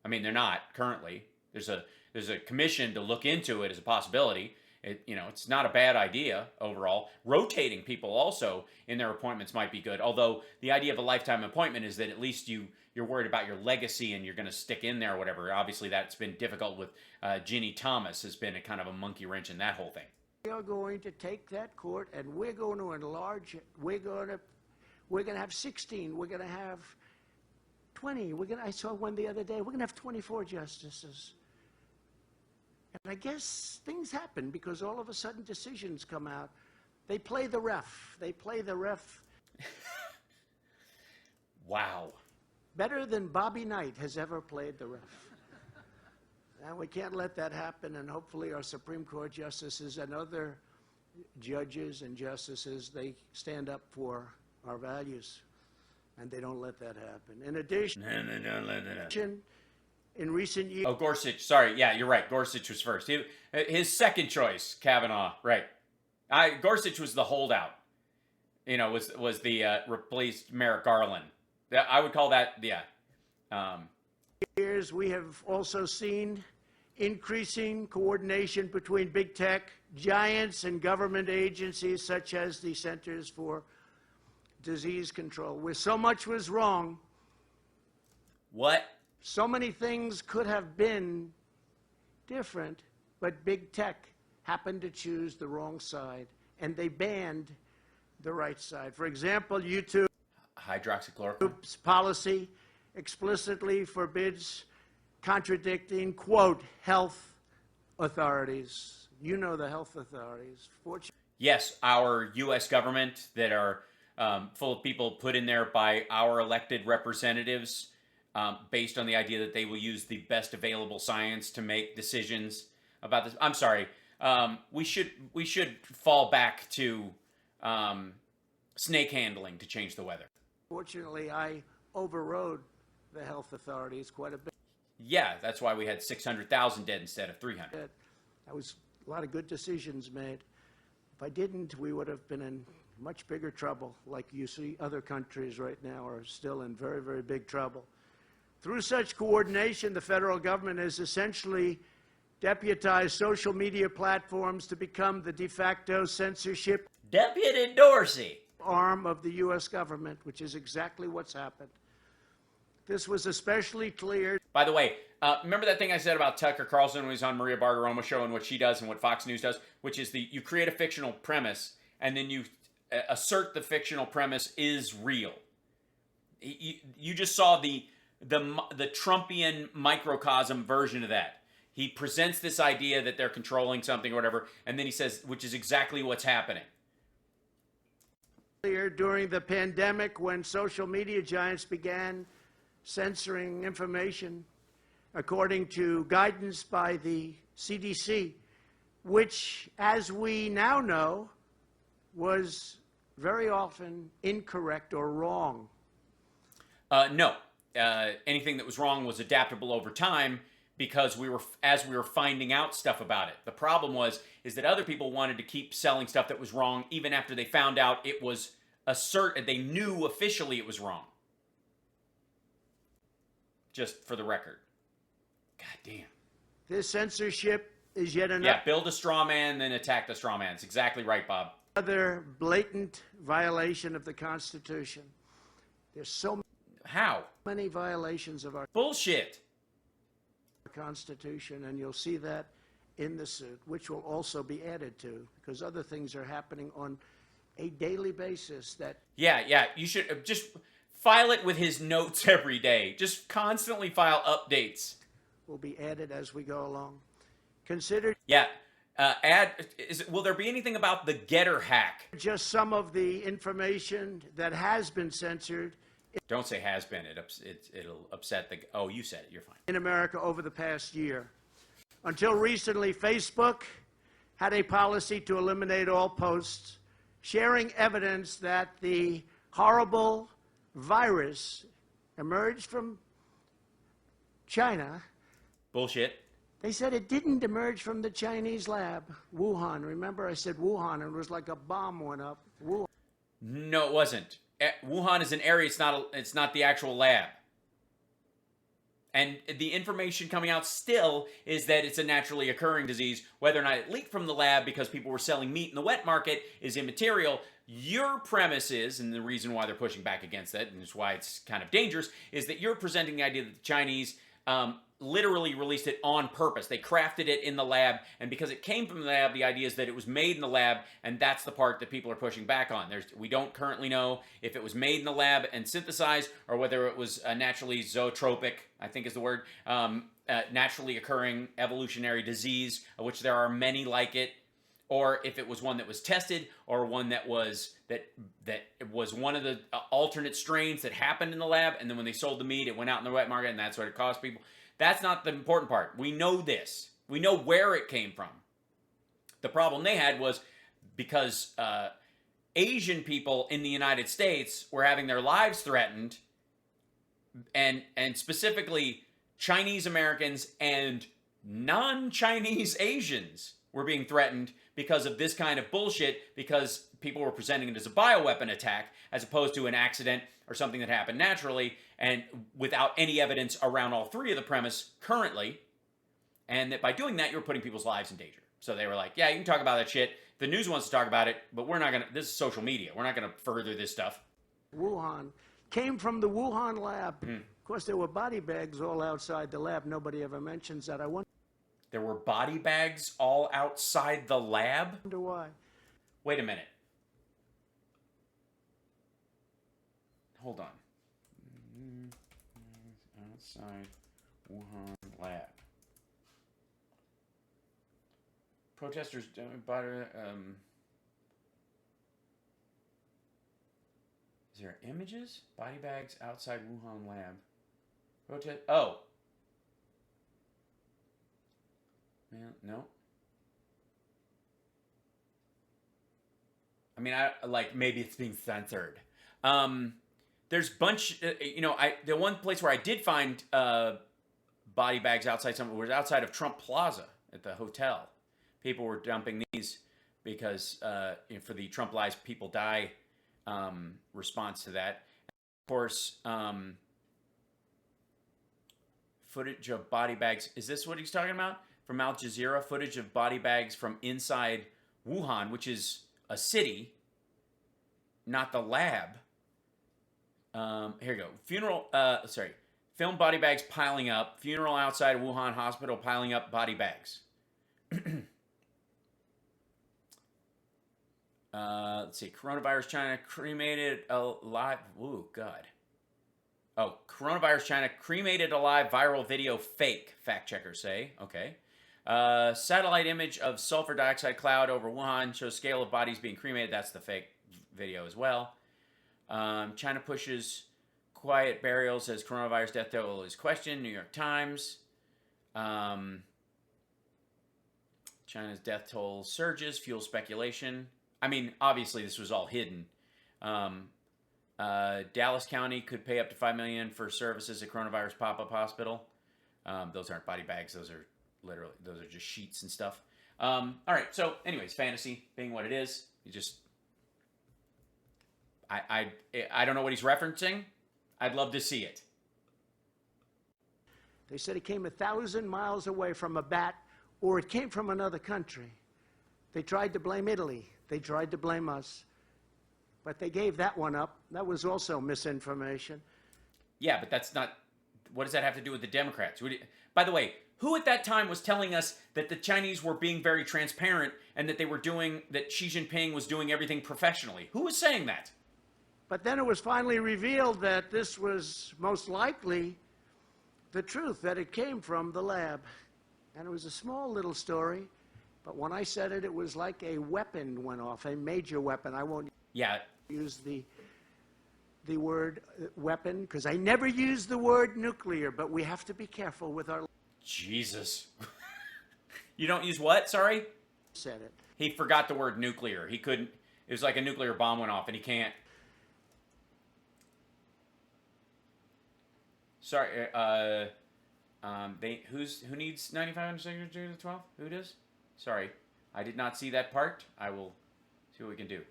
I mean, they're not, currently. There's a commission to look into it as a possibility. It's not a bad idea overall. Rotating people also in their appointments might be good. Although the idea of a lifetime appointment is that at least you're worried about your legacy and you're going to stick in there or whatever. Obviously, that's been difficult with Ginny Thomas, has been a kind of a monkey wrench in that whole thing. We are going to take that court and we're going to enlarge it. We're going to have 16. We're going to have 20. I saw one the other day. We're going to have 24 justices. And I guess things happen because all of a sudden decisions come out. They play the ref. They play the ref. Wow. Better than Bobby Knight has ever played the ref. And we can't let that happen. And hopefully our Supreme Court justices and other judges and justices, they stand up for our values. And they don't let that happen. In addition, Don't let that happen. In recent years... Oh, Gorsuch. Sorry. Yeah, you're right. Gorsuch was first. His second choice, Kavanaugh. Right. Gorsuch was the holdout. Was the replaced Merrick Garland. I would call that, yeah. Years, we have also seen increasing coordination between big tech giants and government agencies such as the Centers for Disease Control, where so much was wrong. What? So many things could have been different, but big tech happened to choose the wrong side, and they banned the right side. For example, YouTube's Hydroxychloroquine policy explicitly forbids contradicting, quote, health authorities. You know the health authorities. Yes, our U.S. government that are full of people put in there by our elected representatives, based on the idea that they will use the best available science to make decisions about this. I'm sorry. We should fall back to snake handling to change the weather. Fortunately, I overrode the health authorities quite a bit. Yeah, that's why we had 600,000 dead instead of 300. That was a lot of good decisions made. If I didn't, we would have been in much bigger trouble, like you see other countries right now are still in very, very big trouble. Through such coordination, the federal government has essentially deputized social media platforms to become the de facto censorship Deputy Dorsey. arm of the U.S. government, which is exactly what's happened. This was especially clear. By the way, remember that thing I said about Tucker Carlson when he was on Maria Bartiromo's show and what she does and what Fox News does, which is you create a fictional premise and then you assert the fictional premise is real. You just saw the Trumpian microcosm version of that. He presents this idea that they're controlling something or whatever, and then he says, which is exactly what's happening. During the pandemic, when social media giants began censoring information, according to guidance by the CDC, which, as we now know, was very often incorrect or wrong. No. Anything that was wrong was adaptable over time because as we were finding out stuff about it. The problem is that other people wanted to keep selling stuff that was wrong even after they found out it was they knew officially it was wrong. Just for the record. God damn. This censorship is yet Yeah, build a straw man, then attack the straw man. It's exactly right, Bob. another blatant violation of the Constitution. There's so How? many violations of our Bullshit. Constitution, and you'll see that in the suit, which will also be added to, because other things are happening on a daily basis that Yeah, you should just file it with his notes every day. Just constantly file updates. will be added as we go along. Consider Yeah. Will there be anything about the Getter hack? just some of the information that has been censored Don't say has been. It'll upset the... Oh, you said it. You're fine. in America over the past year. Until recently, Facebook had a policy to eliminate all posts sharing evidence that the horrible virus emerged from China. Bullshit. They said it didn't emerge from the Chinese lab, Wuhan. Remember, I said Wuhan, and it was like a bomb went up. Wuhan. No, it wasn't. Wuhan is an area. It's not the actual lab. And the information coming out still is that it's a naturally occurring disease. Whether or not it leaked from the lab because people were selling meat in the wet market is immaterial. Your premise is, and the reason why they're pushing back against that, and it's why it's kind of dangerous, is that you're presenting the idea that the Chinese literally released it on purpose. They crafted it in the lab, and because it came from the lab, the idea is that it was made in the lab, and that's the part that people are pushing back on. We don't currently know if it was made in the lab and synthesized, or whether it was a naturally zootropic, I think is the word, naturally occurring evolutionary disease, of which there are many like it, or if it was one that was tested, or one that was one of the alternate strains that happened in the lab, and then when they sold the meat, it went out in the wet market, and that's what it cost people. That's not the important part. We know this. We know where it came from. The problem they had was because Asian people in the United States were having their lives threatened, and specifically Chinese Americans and non-Chinese Asians were being threatened because of this kind of bullshit, because people were presenting it as a bioweapon attack as opposed to an accident or something that happened naturally and without any evidence around all three of the premise currently, and that by doing that, you're putting people's lives in danger. So they were like, yeah, you can talk about that shit. The news wants to talk about it, but we're not going to, this is social media. We're not going to further this stuff. Wuhan came from the Wuhan lab. Of course, there were body bags all outside the lab. Nobody ever mentions that. I wonder There were body bags all outside the lab? why. Wait a minute. Hold on. Outside Wuhan lab. Protesters, is there images? Body bags outside Wuhan lab. Oh. No. I mean, I like maybe it's being censored. There's bunch, the one place where I did find body bags outside somewhere was outside of Trump Plaza at the hotel. People were dumping these because for the Trump Lies People Die response to that. Of course, footage of body bags. Is this what he's talking about? From Al Jazeera, footage of body bags from inside Wuhan, which is a city, not the lab. Here you go. Film body bags piling up. Funeral outside Wuhan hospital piling up body bags. Let's see. Coronavirus China cremated alive. Ooh, God. Oh, coronavirus China cremated alive viral video fake. Fact checkers say. Okay. Satellite image of sulfur dioxide cloud over Wuhan shows scale of bodies being cremated. That's the fake video as well. China pushes quiet burials as coronavirus death toll is questioned. New York Times. China's death toll surges, fuel speculation. I mean, obviously this was all hidden. Dallas County could pay up to $5 million for services at coronavirus pop-up hospital. Those aren't body bags. Those are just sheets and stuff. All right. So, anyways, fantasy being what it is, you just I don't know what he's referencing. I'd love to see it. They said it came 1,000 miles away from a bat, or it came from another country. They tried to blame Italy. They tried to blame us. But they gave that one up. That was also misinformation. Yeah, but that's not... What does that have to do with the Democrats? By the way, who at that time was telling us that the Chinese were being very transparent and that that Xi Jinping was doing everything professionally? Who was saying that? But then it was finally revealed that this was most likely the truth, that it came from the lab. And it was a small little story, but when I said it, it was like a weapon went off, a major weapon. I won't use the word weapon, because I never use the word nuclear, but we have to be careful with our... Jesus. You don't use what? Sorry? Said it. He forgot the word nuclear. He couldn't... It was like a nuclear bomb went off, and he can't... Sorry, who needs 9,500 signatures to the 12th? Who does? Sorry, I did not see that part. I will see what we can do.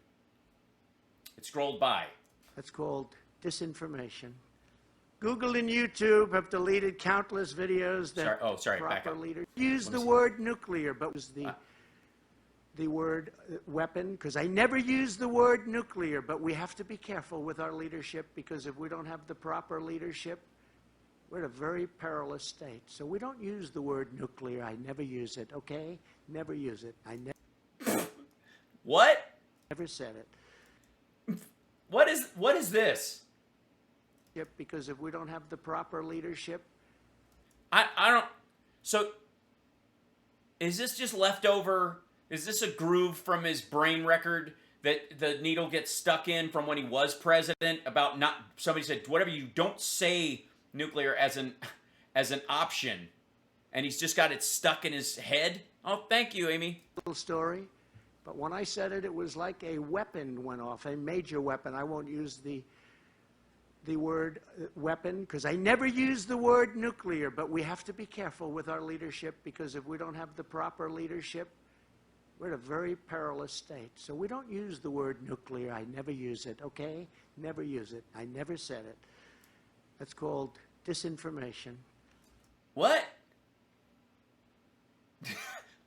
It scrolled by. That's called disinformation. Google and YouTube have deleted countless videos that back up. leaders use the word nuclear, but was the word weapon, because I never use the word nuclear, but we have to be careful with our leadership, because if we don't have the proper leadership, we're in a very perilous state. So we don't use the word nuclear. I never use it, okay? Never use it. I What? never said it. What is this? Because if we don't have the proper leadership... I don't... So, is this just leftover... Is this a groove from his brain record that the needle gets stuck in from when he was president about not... Somebody said, whatever, you don't say nuclear as an option, and he's just got it stuck in his head? Oh, thank you, Amy. Little story, but when I said it, it was like a weapon went off, a major weapon. I won't use the word weapon, because I never use the word nuclear, but we have to be careful with our leadership, because if we don't have the proper leadership, we're in a very perilous state. So we don't use the word nuclear. I never use it, okay? Never use it. I never said it. That's called disinformation. What?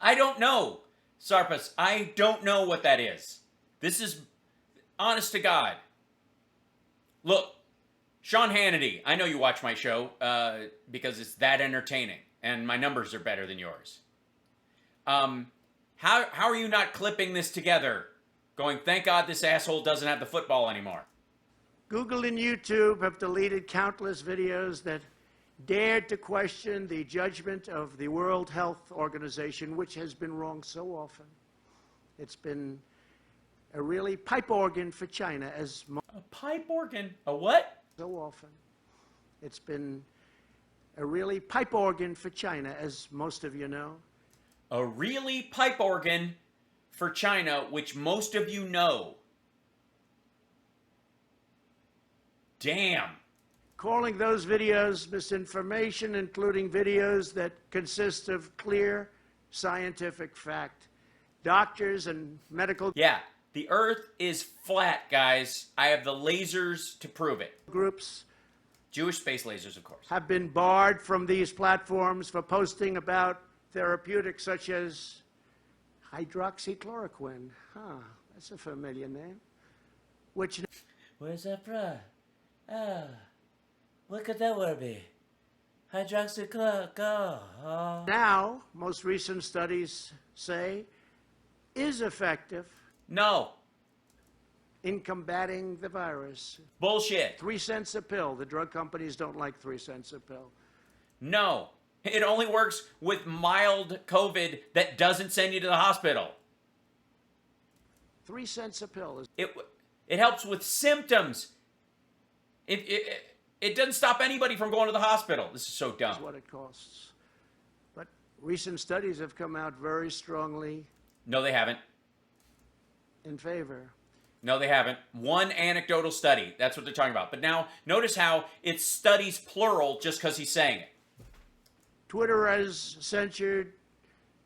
I don't know, Sarpas. I don't know what that is. This is honest to God. Look, Sean Hannity, I know you watch my show because it's that entertaining, and my numbers are better than yours. How are you not clipping this together? Going, thank God this asshole doesn't have the football anymore. Google and YouTube have deleted countless videos that dared to question the judgment of the World Health Organization, which has been wrong so often. It's been a really pipe organ for China, as a pipe organ? A what? So often. It's been a really pipe organ for China, as most of you know. A really pipe organ for China, which most of you know. Damn. Calling those videos misinformation, including videos that consist of clear scientific fact. Doctors and medical Yeah, the Earth is flat, guys. I have the lasers to prove it. groups Jewish space lasers, of course. have been barred from these platforms for posting about therapeutics such as hydroxychloroquine. Huh, that's a familiar name. Which Where's that from? Ah, what could that word be? Hydroxychloroquine. now, most recent studies say, is effective No. in combating the virus. Bullshit. 3 cents a pill. The drug companies don't like 3 cents a pill. No. It only works with mild COVID that doesn't send you to the hospital. 3 cents a pill is It helps with symptoms. It doesn't stop anybody from going to the hospital. This is so dumb. what it costs. But recent studies have come out very strongly No, they haven't. in favor. No, they haven't. One anecdotal study. That's what they're talking about. But now, notice how it's studies plural just because he's saying it. Twitter has censured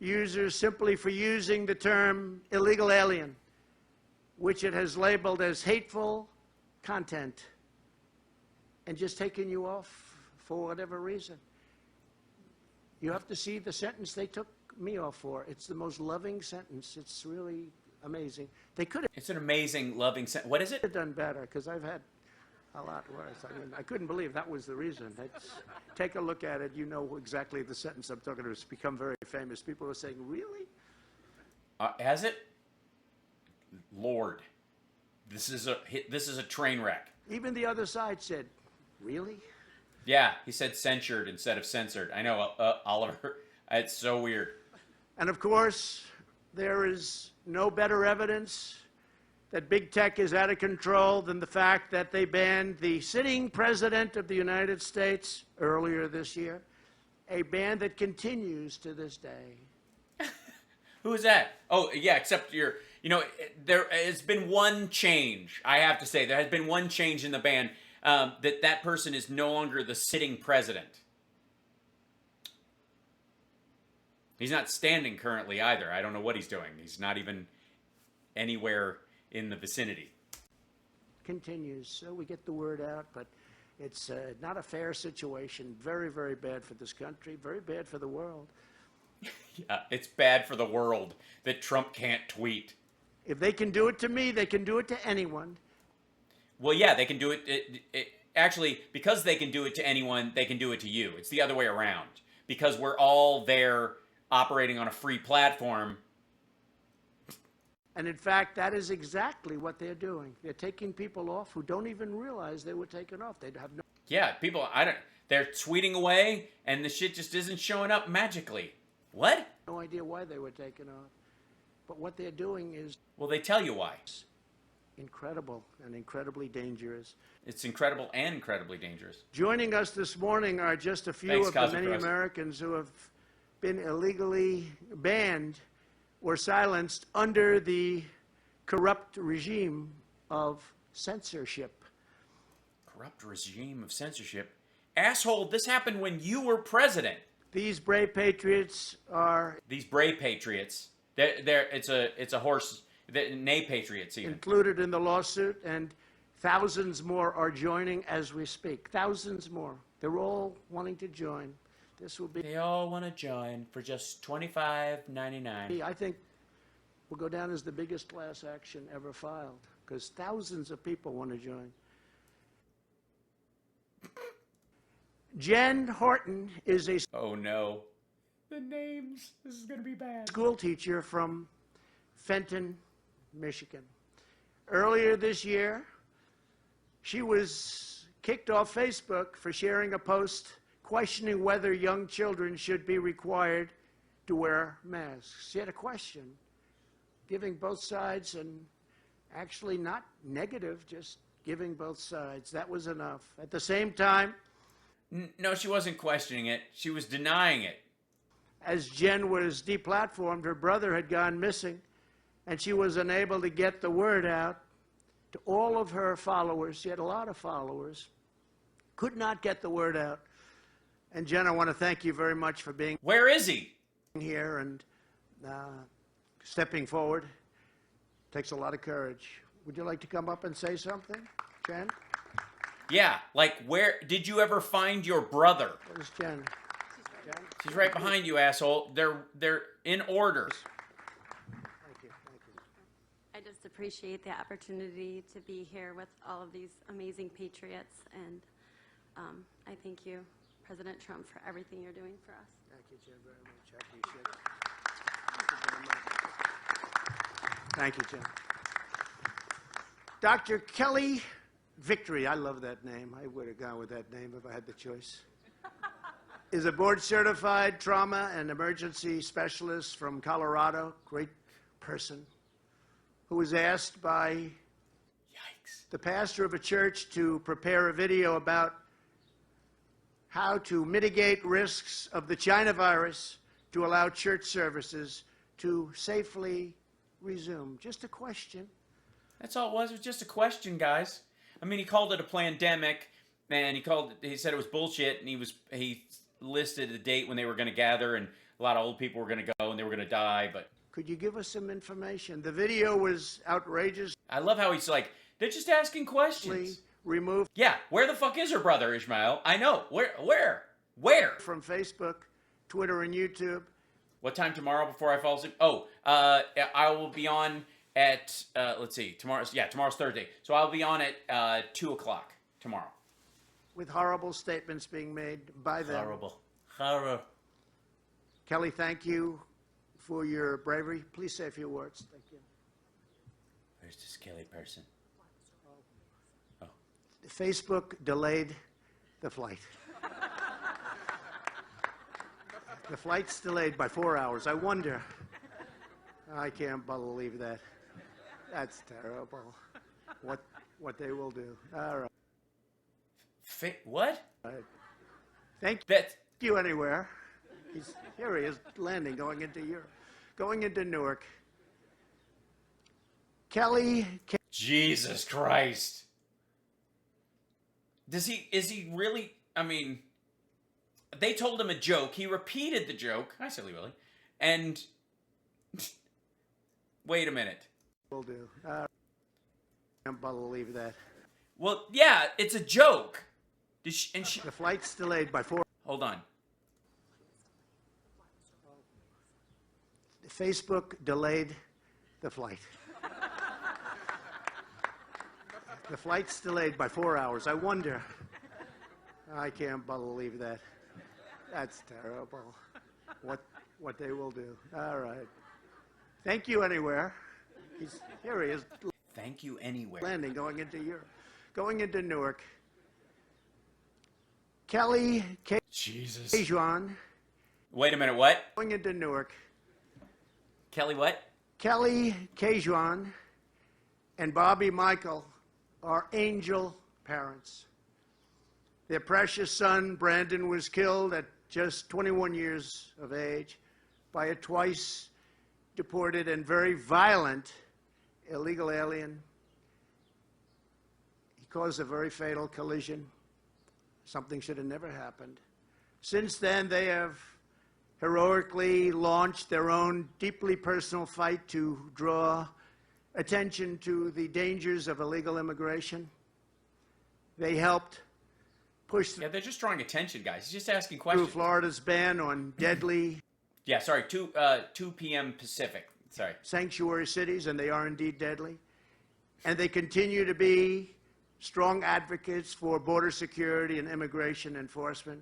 users simply for using the term illegal alien, which it has labeled as hateful content, and just taken you off for whatever reason. You have to see the sentence they took me off for. It's the most loving sentence. It's really amazing. They could It's an amazing, loving sentence. What is it? have done better, because I've had a lot worse. I mean, I couldn't believe that was the reason. Take a look at it. You know exactly the sentence I'm talking about. It's become very famous. People are saying, really? Has it? Lord, this is a train wreck. Even the other side said, really? Yeah, he said censured instead of censored. I know, Oliver. It's so weird. And of course, there is no better evidence that big tech is out of control than the fact that they banned the sitting president of the United States earlier this year, a ban that continues to this day. Who is that? Oh, yeah, except there has been one change. I have to say, there has been one change in the ban, that person is no longer the sitting president. He's not standing currently either. I don't know what he's doing. He's not even anywhere in the vicinity. Continues, so we get the word out, but it's not a fair situation. Very, very bad for this country, very bad for the world. Yeah, it's bad for the world that Trump can't tweet. If they can do it to me, they can do it to anyone. Well, yeah, they can do it. Actually, because they can do it to anyone, they can do it to you. It's the other way around. Because we're all there operating on a free platform. And in fact, that is exactly what they're doing. They're taking people off who don't even realize they were taken off. They have Yeah, people, they're tweeting away, and the shit just isn't showing up magically. What? no idea why they were taken off. But what they're doing is Well, they tell you why. incredible and incredibly dangerous. It's incredible and incredibly dangerous. Joining us this morning are just a few Thanks, of the Cosmic many Rose. Americans who have been illegally banned or silenced under the corrupt regime of censorship. Corrupt regime of censorship. Asshole, this happened when you were president. These brave patriots are These brave patriots. It's a horse. Nay patriots even. included in the lawsuit, and thousands more are joining as we speak. Thousands more. They're all wanting to join. This will be, They all want to join for just $25.99. I think, will go down as the biggest class action ever filed, because thousands of people want to join. Jen Horton is a Oh no. The names. This is going to be bad. school teacher from Fenton, Michigan. Earlier this year, she was kicked off Facebook for sharing a post questioning whether young children should be required to wear masks. She had a question, giving both sides, and actually not negative, just giving both sides. That was enough. At the same time, No, she wasn't questioning it. She was denying it. as Jen was deplatformed, her brother had gone missing, and she was unable to get the word out to all of her followers. She had a lot of followers. Could not get the word out. And Jen, I want to thank you very much for being Where is he? here and stepping forward. Takes a lot of courage. Would you like to come up and say something, Jen? Yeah, like where did you ever find your brother? Where's Jen? Jen? She's right behind you, asshole. They're in order. Thank you. Thank you. I just appreciate the opportunity to be here with all of these amazing patriots, and I thank you, President Trump, for everything you're doing for us. Thank you, Jen, very much. I appreciate it. Thank you, Jen. Dr. Kelly Victory, I love that name. I would have gone with that name if I had the choice. Is a board-certified trauma and emergency specialist from Colorado, great person, who was asked by Yikes. the pastor of a church to prepare a video about how to mitigate risks of the China virus to allow church services to safely resume. Just a question. That's all it was. It was just a question, guys. I mean, he called it a pandemic, and he said it was bullshit, and he listed the date when they were going to gather, and a lot of old people were going to go, and they were going to die, but Could you give us some information? The video was outrageously I love how he's like, they're just asking questions. removed Yeah, where the fuck is her brother, Ishmael? I know. Where? from Facebook, Twitter, and YouTube. What time tomorrow before I fall asleep? Oh, I will be on at, let's see, tomorrow's Thursday. So I'll be on at 2 o'clock tomorrow. With horrible statements being made by them. Horrible. Kelly, thank you for your bravery. Please say a few words. Thank you. Where's this Kelly person? Facebook delayed the flight. The flight's delayed by 4 hours. I wonder. I can't believe that. That's terrible. What they will do. All right. What? Thank That's you anywhere. Here he is landing, going into Europe, going into Newark. Kelly. Jesus Christ. Is he really, I mean, they told him a joke. He repeated the joke. Hi, Silly Willy. And, wait a minute. Will do. I can't believe that. Well, yeah, it's a joke. The flight's delayed by 4. Hold on. Facebook delayed the flight. The flight's delayed by 4 hours. I wonder. I can't believe that. That's terrible. What they will do. All right. Thank you anywhere. Here he is. Thank you anywhere. Landing, going into Europe, going into Newark. Kelly Jesus. Kejuan. Wait a minute, what? Going into Newark. Kelly what? Kelly Kejuan and Bobby Michael are angel parents. Their precious son, Brandon, was killed at just 21 years of age by a twice deported and very violent illegal alien. He caused a very fatal collision. Something should have never happened. Since then, they have heroically launched their own deeply personal fight to draw attention to the dangers of illegal immigration. They helped push Yeah, they're just drawing attention, guys. He's just asking through questions. Florida's ban on deadly Yeah, sorry, 2 p.m. Pacific. Sorry. sanctuary cities, and they are indeed deadly. And they continue to be strong advocates for border security and immigration enforcement.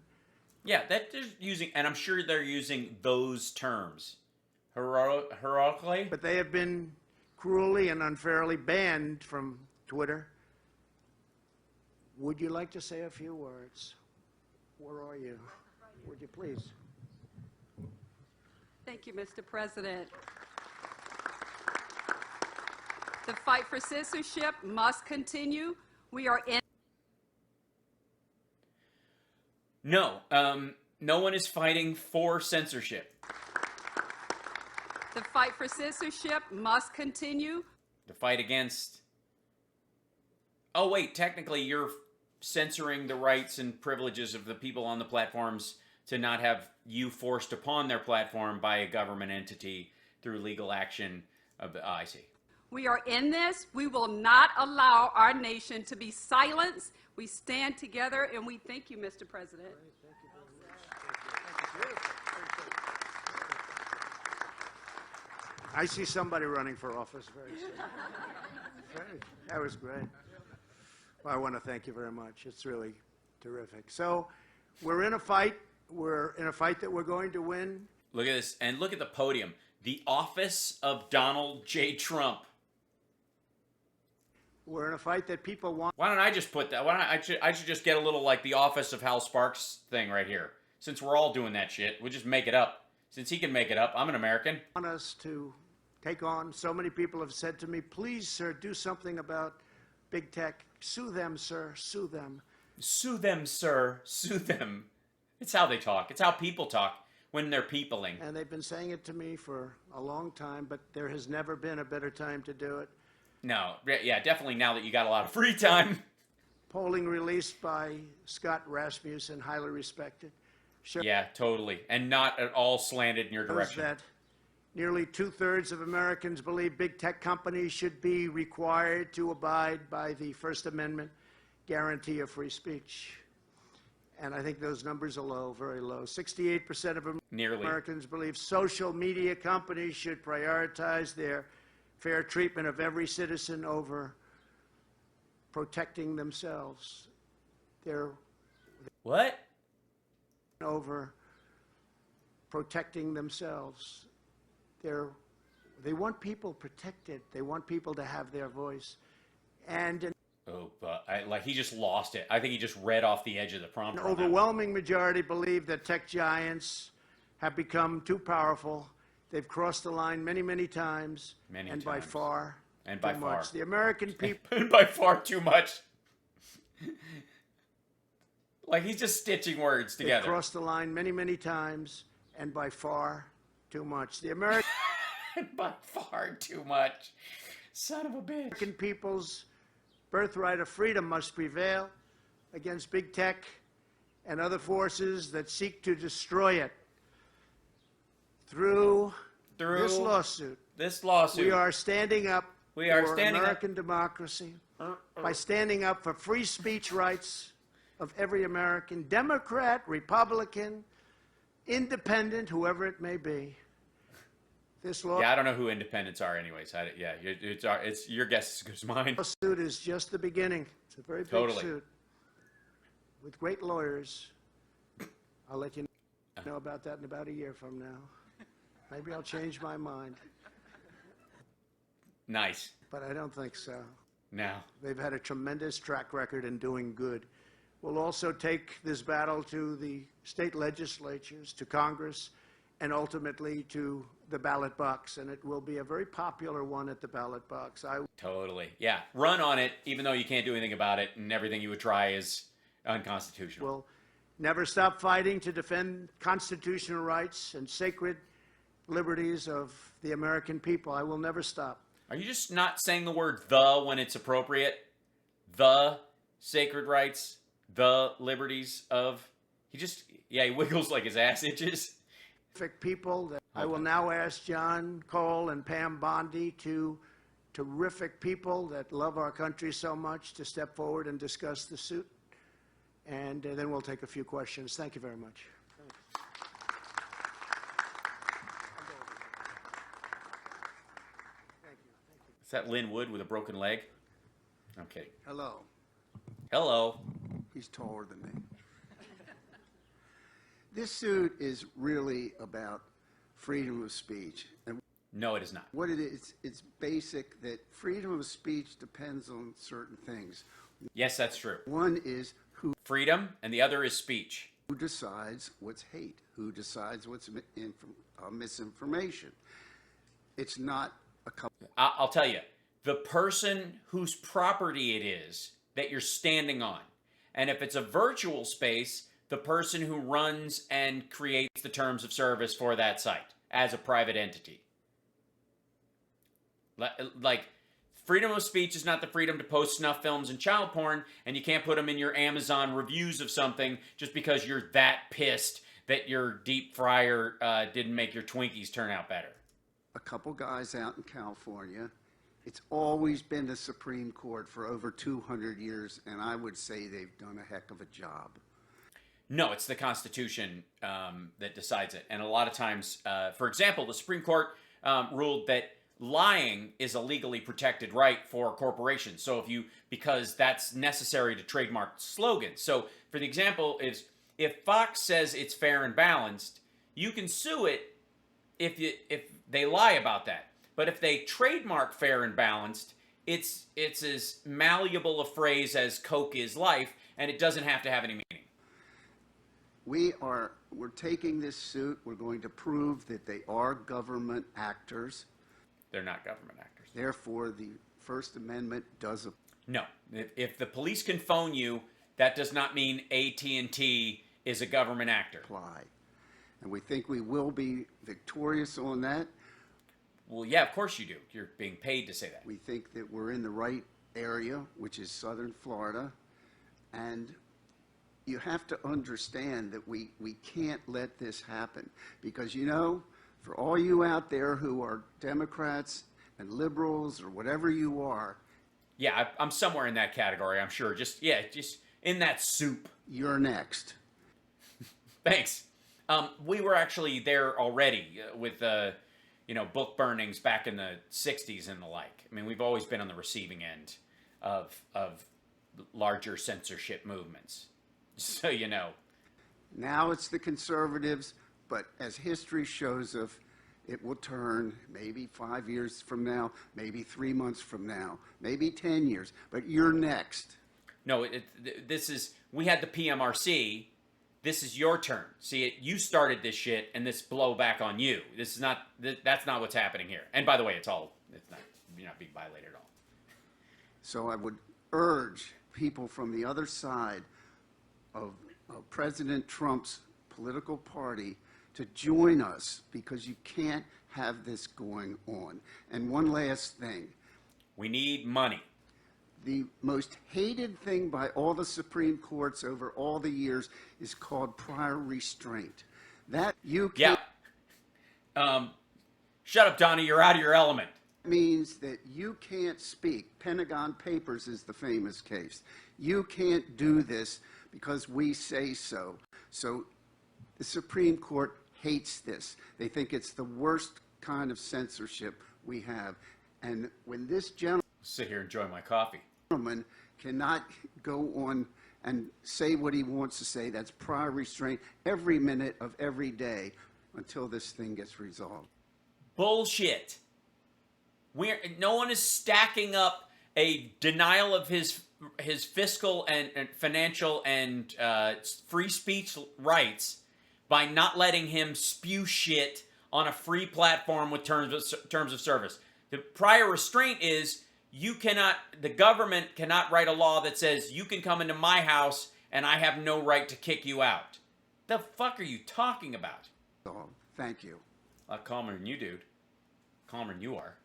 Yeah, that they're using, and I'm sure they're using those terms. Heroically? But they have been cruelly and unfairly banned from Twitter. Would you like to say a few words? Where are you? Would you please? Thank you, Mr. President. The fight for censorship must continue. We are in. No, No one is fighting for censorship. The fight for censorship must continue. The fight against... Oh, wait, technically you're censoring the rights and privileges of the people on the platforms to not have you forced upon their platform by a government entity through legal action of the... I see. We are in this. We will not allow our nation to be silenced. We stand together, and we thank you, Mr. President. I see somebody running for office very soon. That was great. Well, I want to thank you very much. It's really terrific. So we're in a fight. We're in a fight that we're going to win. Look at this, and look at the podium. The office of Donald J. Trump. We're in a fight that people want. Why don't I just put that? Why don't I should just get a little like the office of Hal Sparks thing right here. Since we're all doing that shit, we'll just make it up. Since he can make it up, I'm an American. Want us to take on. So many people have said to me, please, sir, do something about big tech. Sue them, sir. Sue them. Sue them, sir. Sue them. It's how they talk. It's how people talk when they're peopling. And they've been saying it to me for a long time, but there has never been a better time to do it. No, yeah, definitely now that you got a lot of free time. Polling released by Scott Rasmussen, highly respected, shows Yeah, totally. And not at all slanted in your direction. that nearly 2/3 of Americans believe big tech companies should be required to abide by the First Amendment guarantee of free speech. And I think those numbers are low, very low. 68% of Nearly. Americans believe social media companies should prioritize their fair treatment of every citizen over protecting themselves. They're What? over protecting themselves. They want people protected. They want people to have their voice. And an Oh, but he just lost it. I think he just read off the edge of the prompter. on that one. overwhelming majority believe that tech giants have become too powerful. They've crossed the line many, many times. Many and by times. far And by too far. much. The American people And by far too much. Like he's just stitching words They've together. crossed the line many, many times, and by far too much. The American By far too much. Son of a bitch. people's birthright of freedom must prevail against big tech and other forces that seek to destroy it. Through this lawsuit, we are standing up We are for standing up. American democracy by standing up for free speech rights of every American, Democrat, Republican, independent, whoever it may be. This Yeah, I don't know who independents are anyways. It's your guess as good as mine. lawsuit is just the beginning. It's a very big Totally. suit with great lawyers. I'll let you know about that in about a year from now. Maybe I'll change my mind, Nice. but I don't think so. Now. They've had a tremendous track record in doing good. We'll also take this battle to the state legislatures, to Congress, and ultimately to the ballot box. And it will be a very popular one at the ballot box. I Totally. Yeah. Run on it, even though you can't do anything about it, and everything you would try is unconstitutional. will never stop fighting to defend constitutional rights and sacred liberties of the American people. I will never stop. Are you just not saying the word "the" when it's appropriate? The sacred rights, the liberties of... he wiggles like his ass itches. Terrific people. That I will now ask John Cole and Pam Bondi, two terrific people that love our country so much, to step forward and discuss the suit. And then we'll take a few questions. Thank you very much. Is that Lynn Wood with a broken leg? I'm kidding. Hello. Hello. He's taller than me. This suit is really about freedom of speech. And No, it is not. what it is, it's basic that freedom of speech depends on certain things. Yes, that's true. One is who Freedom, and the other is speech. decides what's hate, who decides what's misinformation. It's not a couple. I'll tell you, the person whose property it is that you're standing on. And if it's a virtual space, the person who runs and creates the terms of service for that site as a private entity. Like, freedom of speech is not the freedom to post snuff films and child porn, and you can't put them in your Amazon reviews of something just because you're that pissed that your deep fryer didn't make your Twinkies turn out better. A couple guys out in California. It's always been the Supreme Court for over 200 years, and I would say they've done a heck of a job. No, it's the Constitution that decides it. And a lot of times, for example, the Supreme Court ruled that lying is a legally protected right for corporations. So because that's necessary to trademark slogans. So for the example is, if Fox says it's fair and balanced, you can sue it if they lie about that. But if they trademark fair and balanced, it's as malleable a phrase as Coke is life, and it doesn't have to have any meaning. We're taking this suit. We're going to prove that they are government actors. They're not government actors. Therefore, the First Amendment does apply. No. If the police can phone you, that does not mean AT&T is a government actor. And we think we will be victorious on that. Well, yeah, of course you do. You're being paid to say that. We think that we're in the right area, which is southern Florida. And you have to understand that we can't let this happen. Because, for all you out there who are Democrats and liberals or whatever you are. Yeah, I'm somewhere in that category, I'm sure. Just in that soup. You're next. Thanks. We were actually there already with book burnings back in the 60s and the like. I mean, we've always been on the receiving end of larger censorship movements. So you know. Now it's the conservatives, but as history shows us, it will turn maybe 5 years from now, maybe 3 months from now, maybe 10 years, but you're next. No, we had the PMRC. This is your turn. See, you started this shit, and this blow back on you. That's not what's happening here. And by the way, you're not being violated at all. So I would urge people from the other side of President Trump's political party to join us, because you can't have this going on. And one last thing. We need money. The most hated thing by all the Supreme Courts over all the years is called prior restraint. That you can't. Yeah. Shut up, Donnie. You're out of your element. Means that you can't speak. Pentagon Papers is the famous case. You can't do this because we say so. So the Supreme Court hates this. They think it's the worst kind of censorship we have. And when this gentleman Sit here and enjoy my coffee. Cannot go on and say what he wants to say, that's prior restraint every minute of every day until this thing gets resolved. Bullshit. No one is stacking up a denial of his fiscal and financial and free speech rights by not letting him spew shit on a free platform with terms of service. The prior restraint is the government cannot write a law that says you can come into my house and I have no right to kick you out. The fuck are you talking about? So, thank you. A lot calmer than you, dude. Calmer than you are.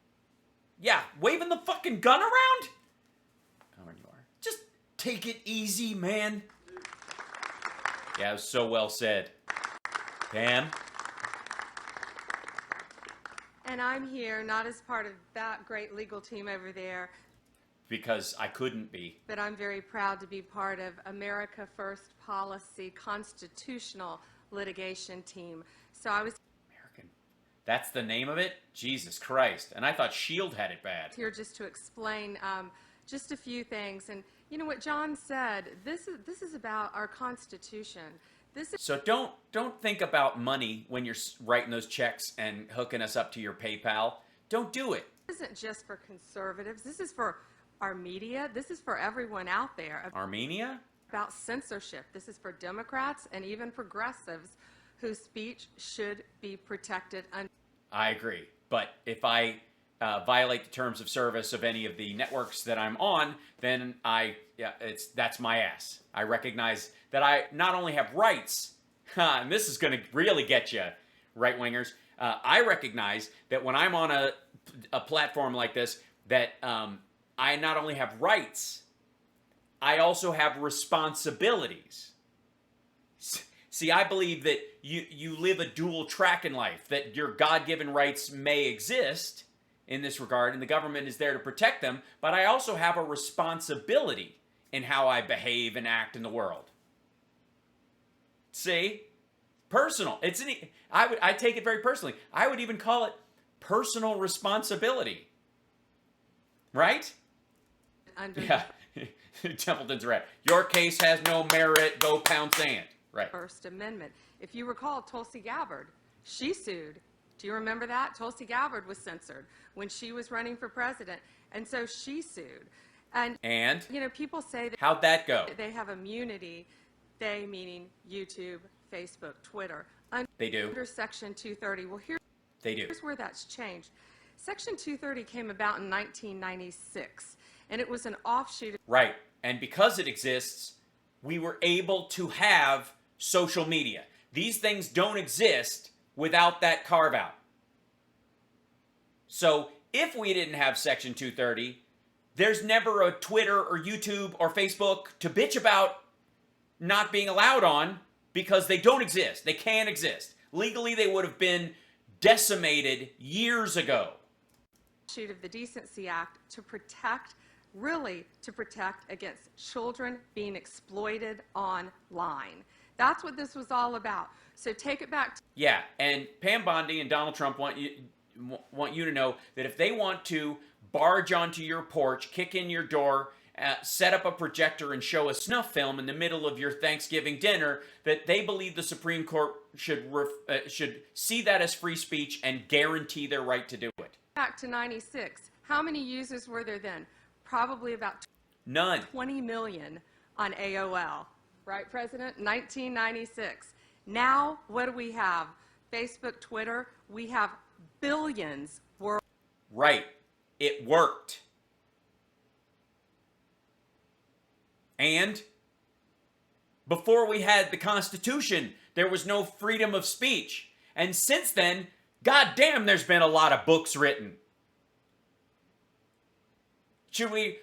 Yeah, waving the fucking gun around? Calmer than you are. Just take it easy, man. Yeah, it was so well said. Pam? And I'm here not as part of that great legal team over there, Because I couldn't be. but I'm very proud to be part of America First Policy constitutional litigation team. So I was American. That's the name of it? Jesus Christ. And I thought S.H.I.E.L.D. had it bad. here just to explain just a few things. And you know what John said, this is about our Constitution. This is So don't think about money when you're writing those checks and hooking us up to your PayPal. Don't do it. isn't just for conservatives. This is for our media. This is for everyone out there. Armenia? About censorship. This is for Democrats and even progressives whose speech should be protected. I agree. But if I violate the terms of service of any of the networks that I'm on, then that's my ass. I recognize that I not only have rights, and this is going to really get you, right-wingers. I recognize that when I'm on a platform like this, that I not only have rights, I also have responsibilities. See, I believe that you live a dual track in life, that your God-given rights may exist in this regard, and the government is there to protect them, but I also have a responsibility in how I behave and act in the world. See? Personal. I take it very personally. I would even call it personal responsibility. Right? Yeah. Templeton's right. Your case has no merit, go pound sand. Right. First Amendment. If you recall, Tulsi Gabbard, she sued. Do you remember that? Tulsi Gabbard was censored when she was running for president, and so she sued. And you know, people say that how'd that go? They have immunity. They meaning YouTube, Facebook, Twitter. They do. Under Section 230. Well, here's where that's changed. Section 230 came about in 1996, and it was an offshoot. Right. And because it exists, we were able to have social media. These things don't exist without that carve-out. So if we didn't have Section 230, there's never a Twitter or YouTube or Facebook to bitch about not being allowed on, because they don't exist. They can't exist. Legally, they would have been decimated years ago. Shoot of the Decency Act to protect against children being exploited online. That's what this was all about. So take it back. Yeah, and Pam Bondi and Donald Trump want you to know that if they want to barge onto your porch, kick in your door, set up a projector and show a snuff film in the middle of your Thanksgiving dinner, that they believe the Supreme Court should see that as free speech and guarantee their right to do it. Back to 96. How many users were there then? Probably about none. 20 million on AOL. Right, President? 1996. Now, what do we have? Facebook, Twitter, we have billions worldwide. Right. It worked. And before we had the Constitution, there was no freedom of speech. And since then, goddamn, there's been a lot of books written. Should we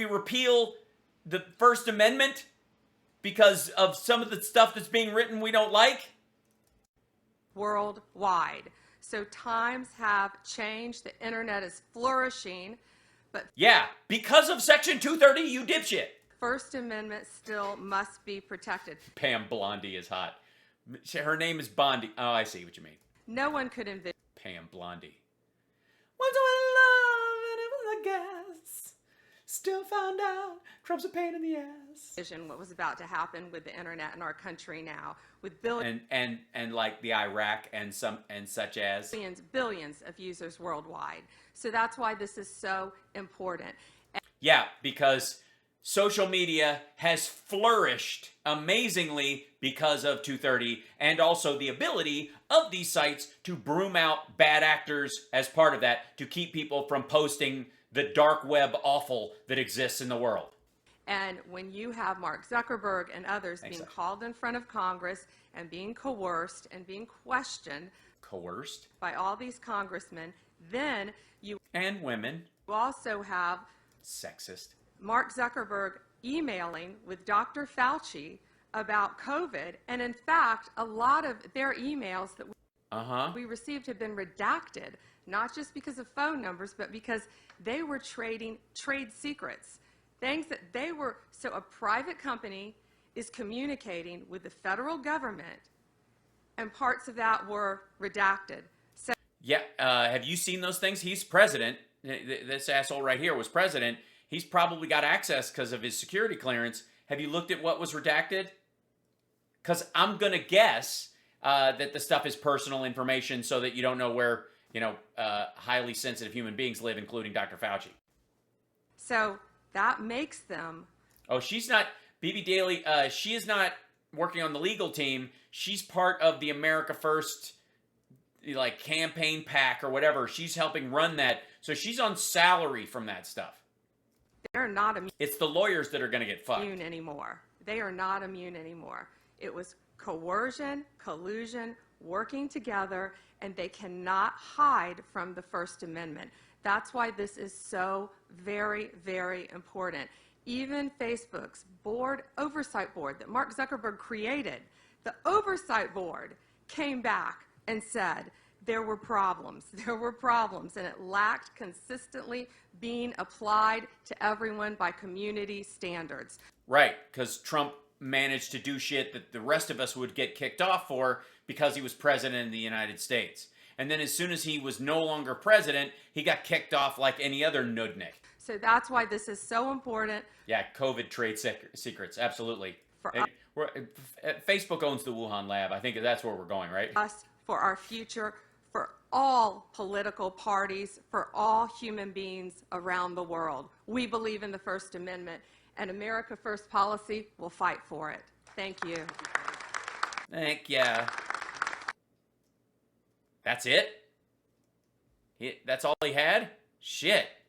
repeal the First Amendment because of some of the stuff that's being written we don't like? Worldwide. So times have changed. The internet is flourishing, but yeah, because of Section 230, you dipshit. First Amendment still must be protected. Pam Blondie is hot. Her name is Bondi. Oh, I see what you mean. No one could envision. Pam Blondie. Once in love and it was a gas. Still found out Trump's a pain in the ass. What was about to happen with the internet in our country now, with billions and like the Iraq and such as billions of users worldwide. So that's why this is so important. Yeah, because social media has flourished amazingly because of 230, and also the ability of these sites to broom out bad actors as part of that, to keep people from posting the dark web awful that exists in the world. And when you have Mark Zuckerberg and others being called in front of Congress and being coerced and being questioned by all these congressmen, then you and women also have sexist Mark Zuckerberg emailing with Dr. Fauci about COVID, and in fact, a lot of their emails that we received have been redacted, not just because of phone numbers, but because they were trading trade secrets, things that they were. So a private company is communicating with the federal government, and parts of that were redacted. So yeah, have you seen those things? He's president. This asshole right here was president. He's probably got access because of his security clearance. Have you looked at what was redacted? Because I'm going to guess that the stuff is personal information so that you don't know where, highly sensitive human beings live, including Dr. Fauci. So that makes them... Oh, she's not... Bibi Daly, she is not working on the legal team. She's part of the America First like campaign PAC or whatever. She's helping run that. So she's on salary from that stuff. They're not immune. It's the lawyers that are going to get fucked. Anymore. They are not immune anymore. It was coercion, collusion, working together, and they cannot hide from the First Amendment. That's why this is so very, very important. Even Facebook's oversight board that Mark Zuckerberg created, the oversight board came back and said there were problems, and it lacked consistently being applied to everyone by community standards. Right, because Trump managed to do shit that the rest of us would get kicked off for because he was president of the United States. And then as soon as he was no longer president, he got kicked off like any other nudnik. So that's why this is so important. Yeah, COVID trade secrets, absolutely. For Facebook owns the Wuhan lab. I think that's where we're going, right? Us, for our future, for all political parties, for all human beings around the world. We believe in the First Amendment, and America First policy will fight for it. Thank you. Thank ya. That's it? That's all he had? Shit.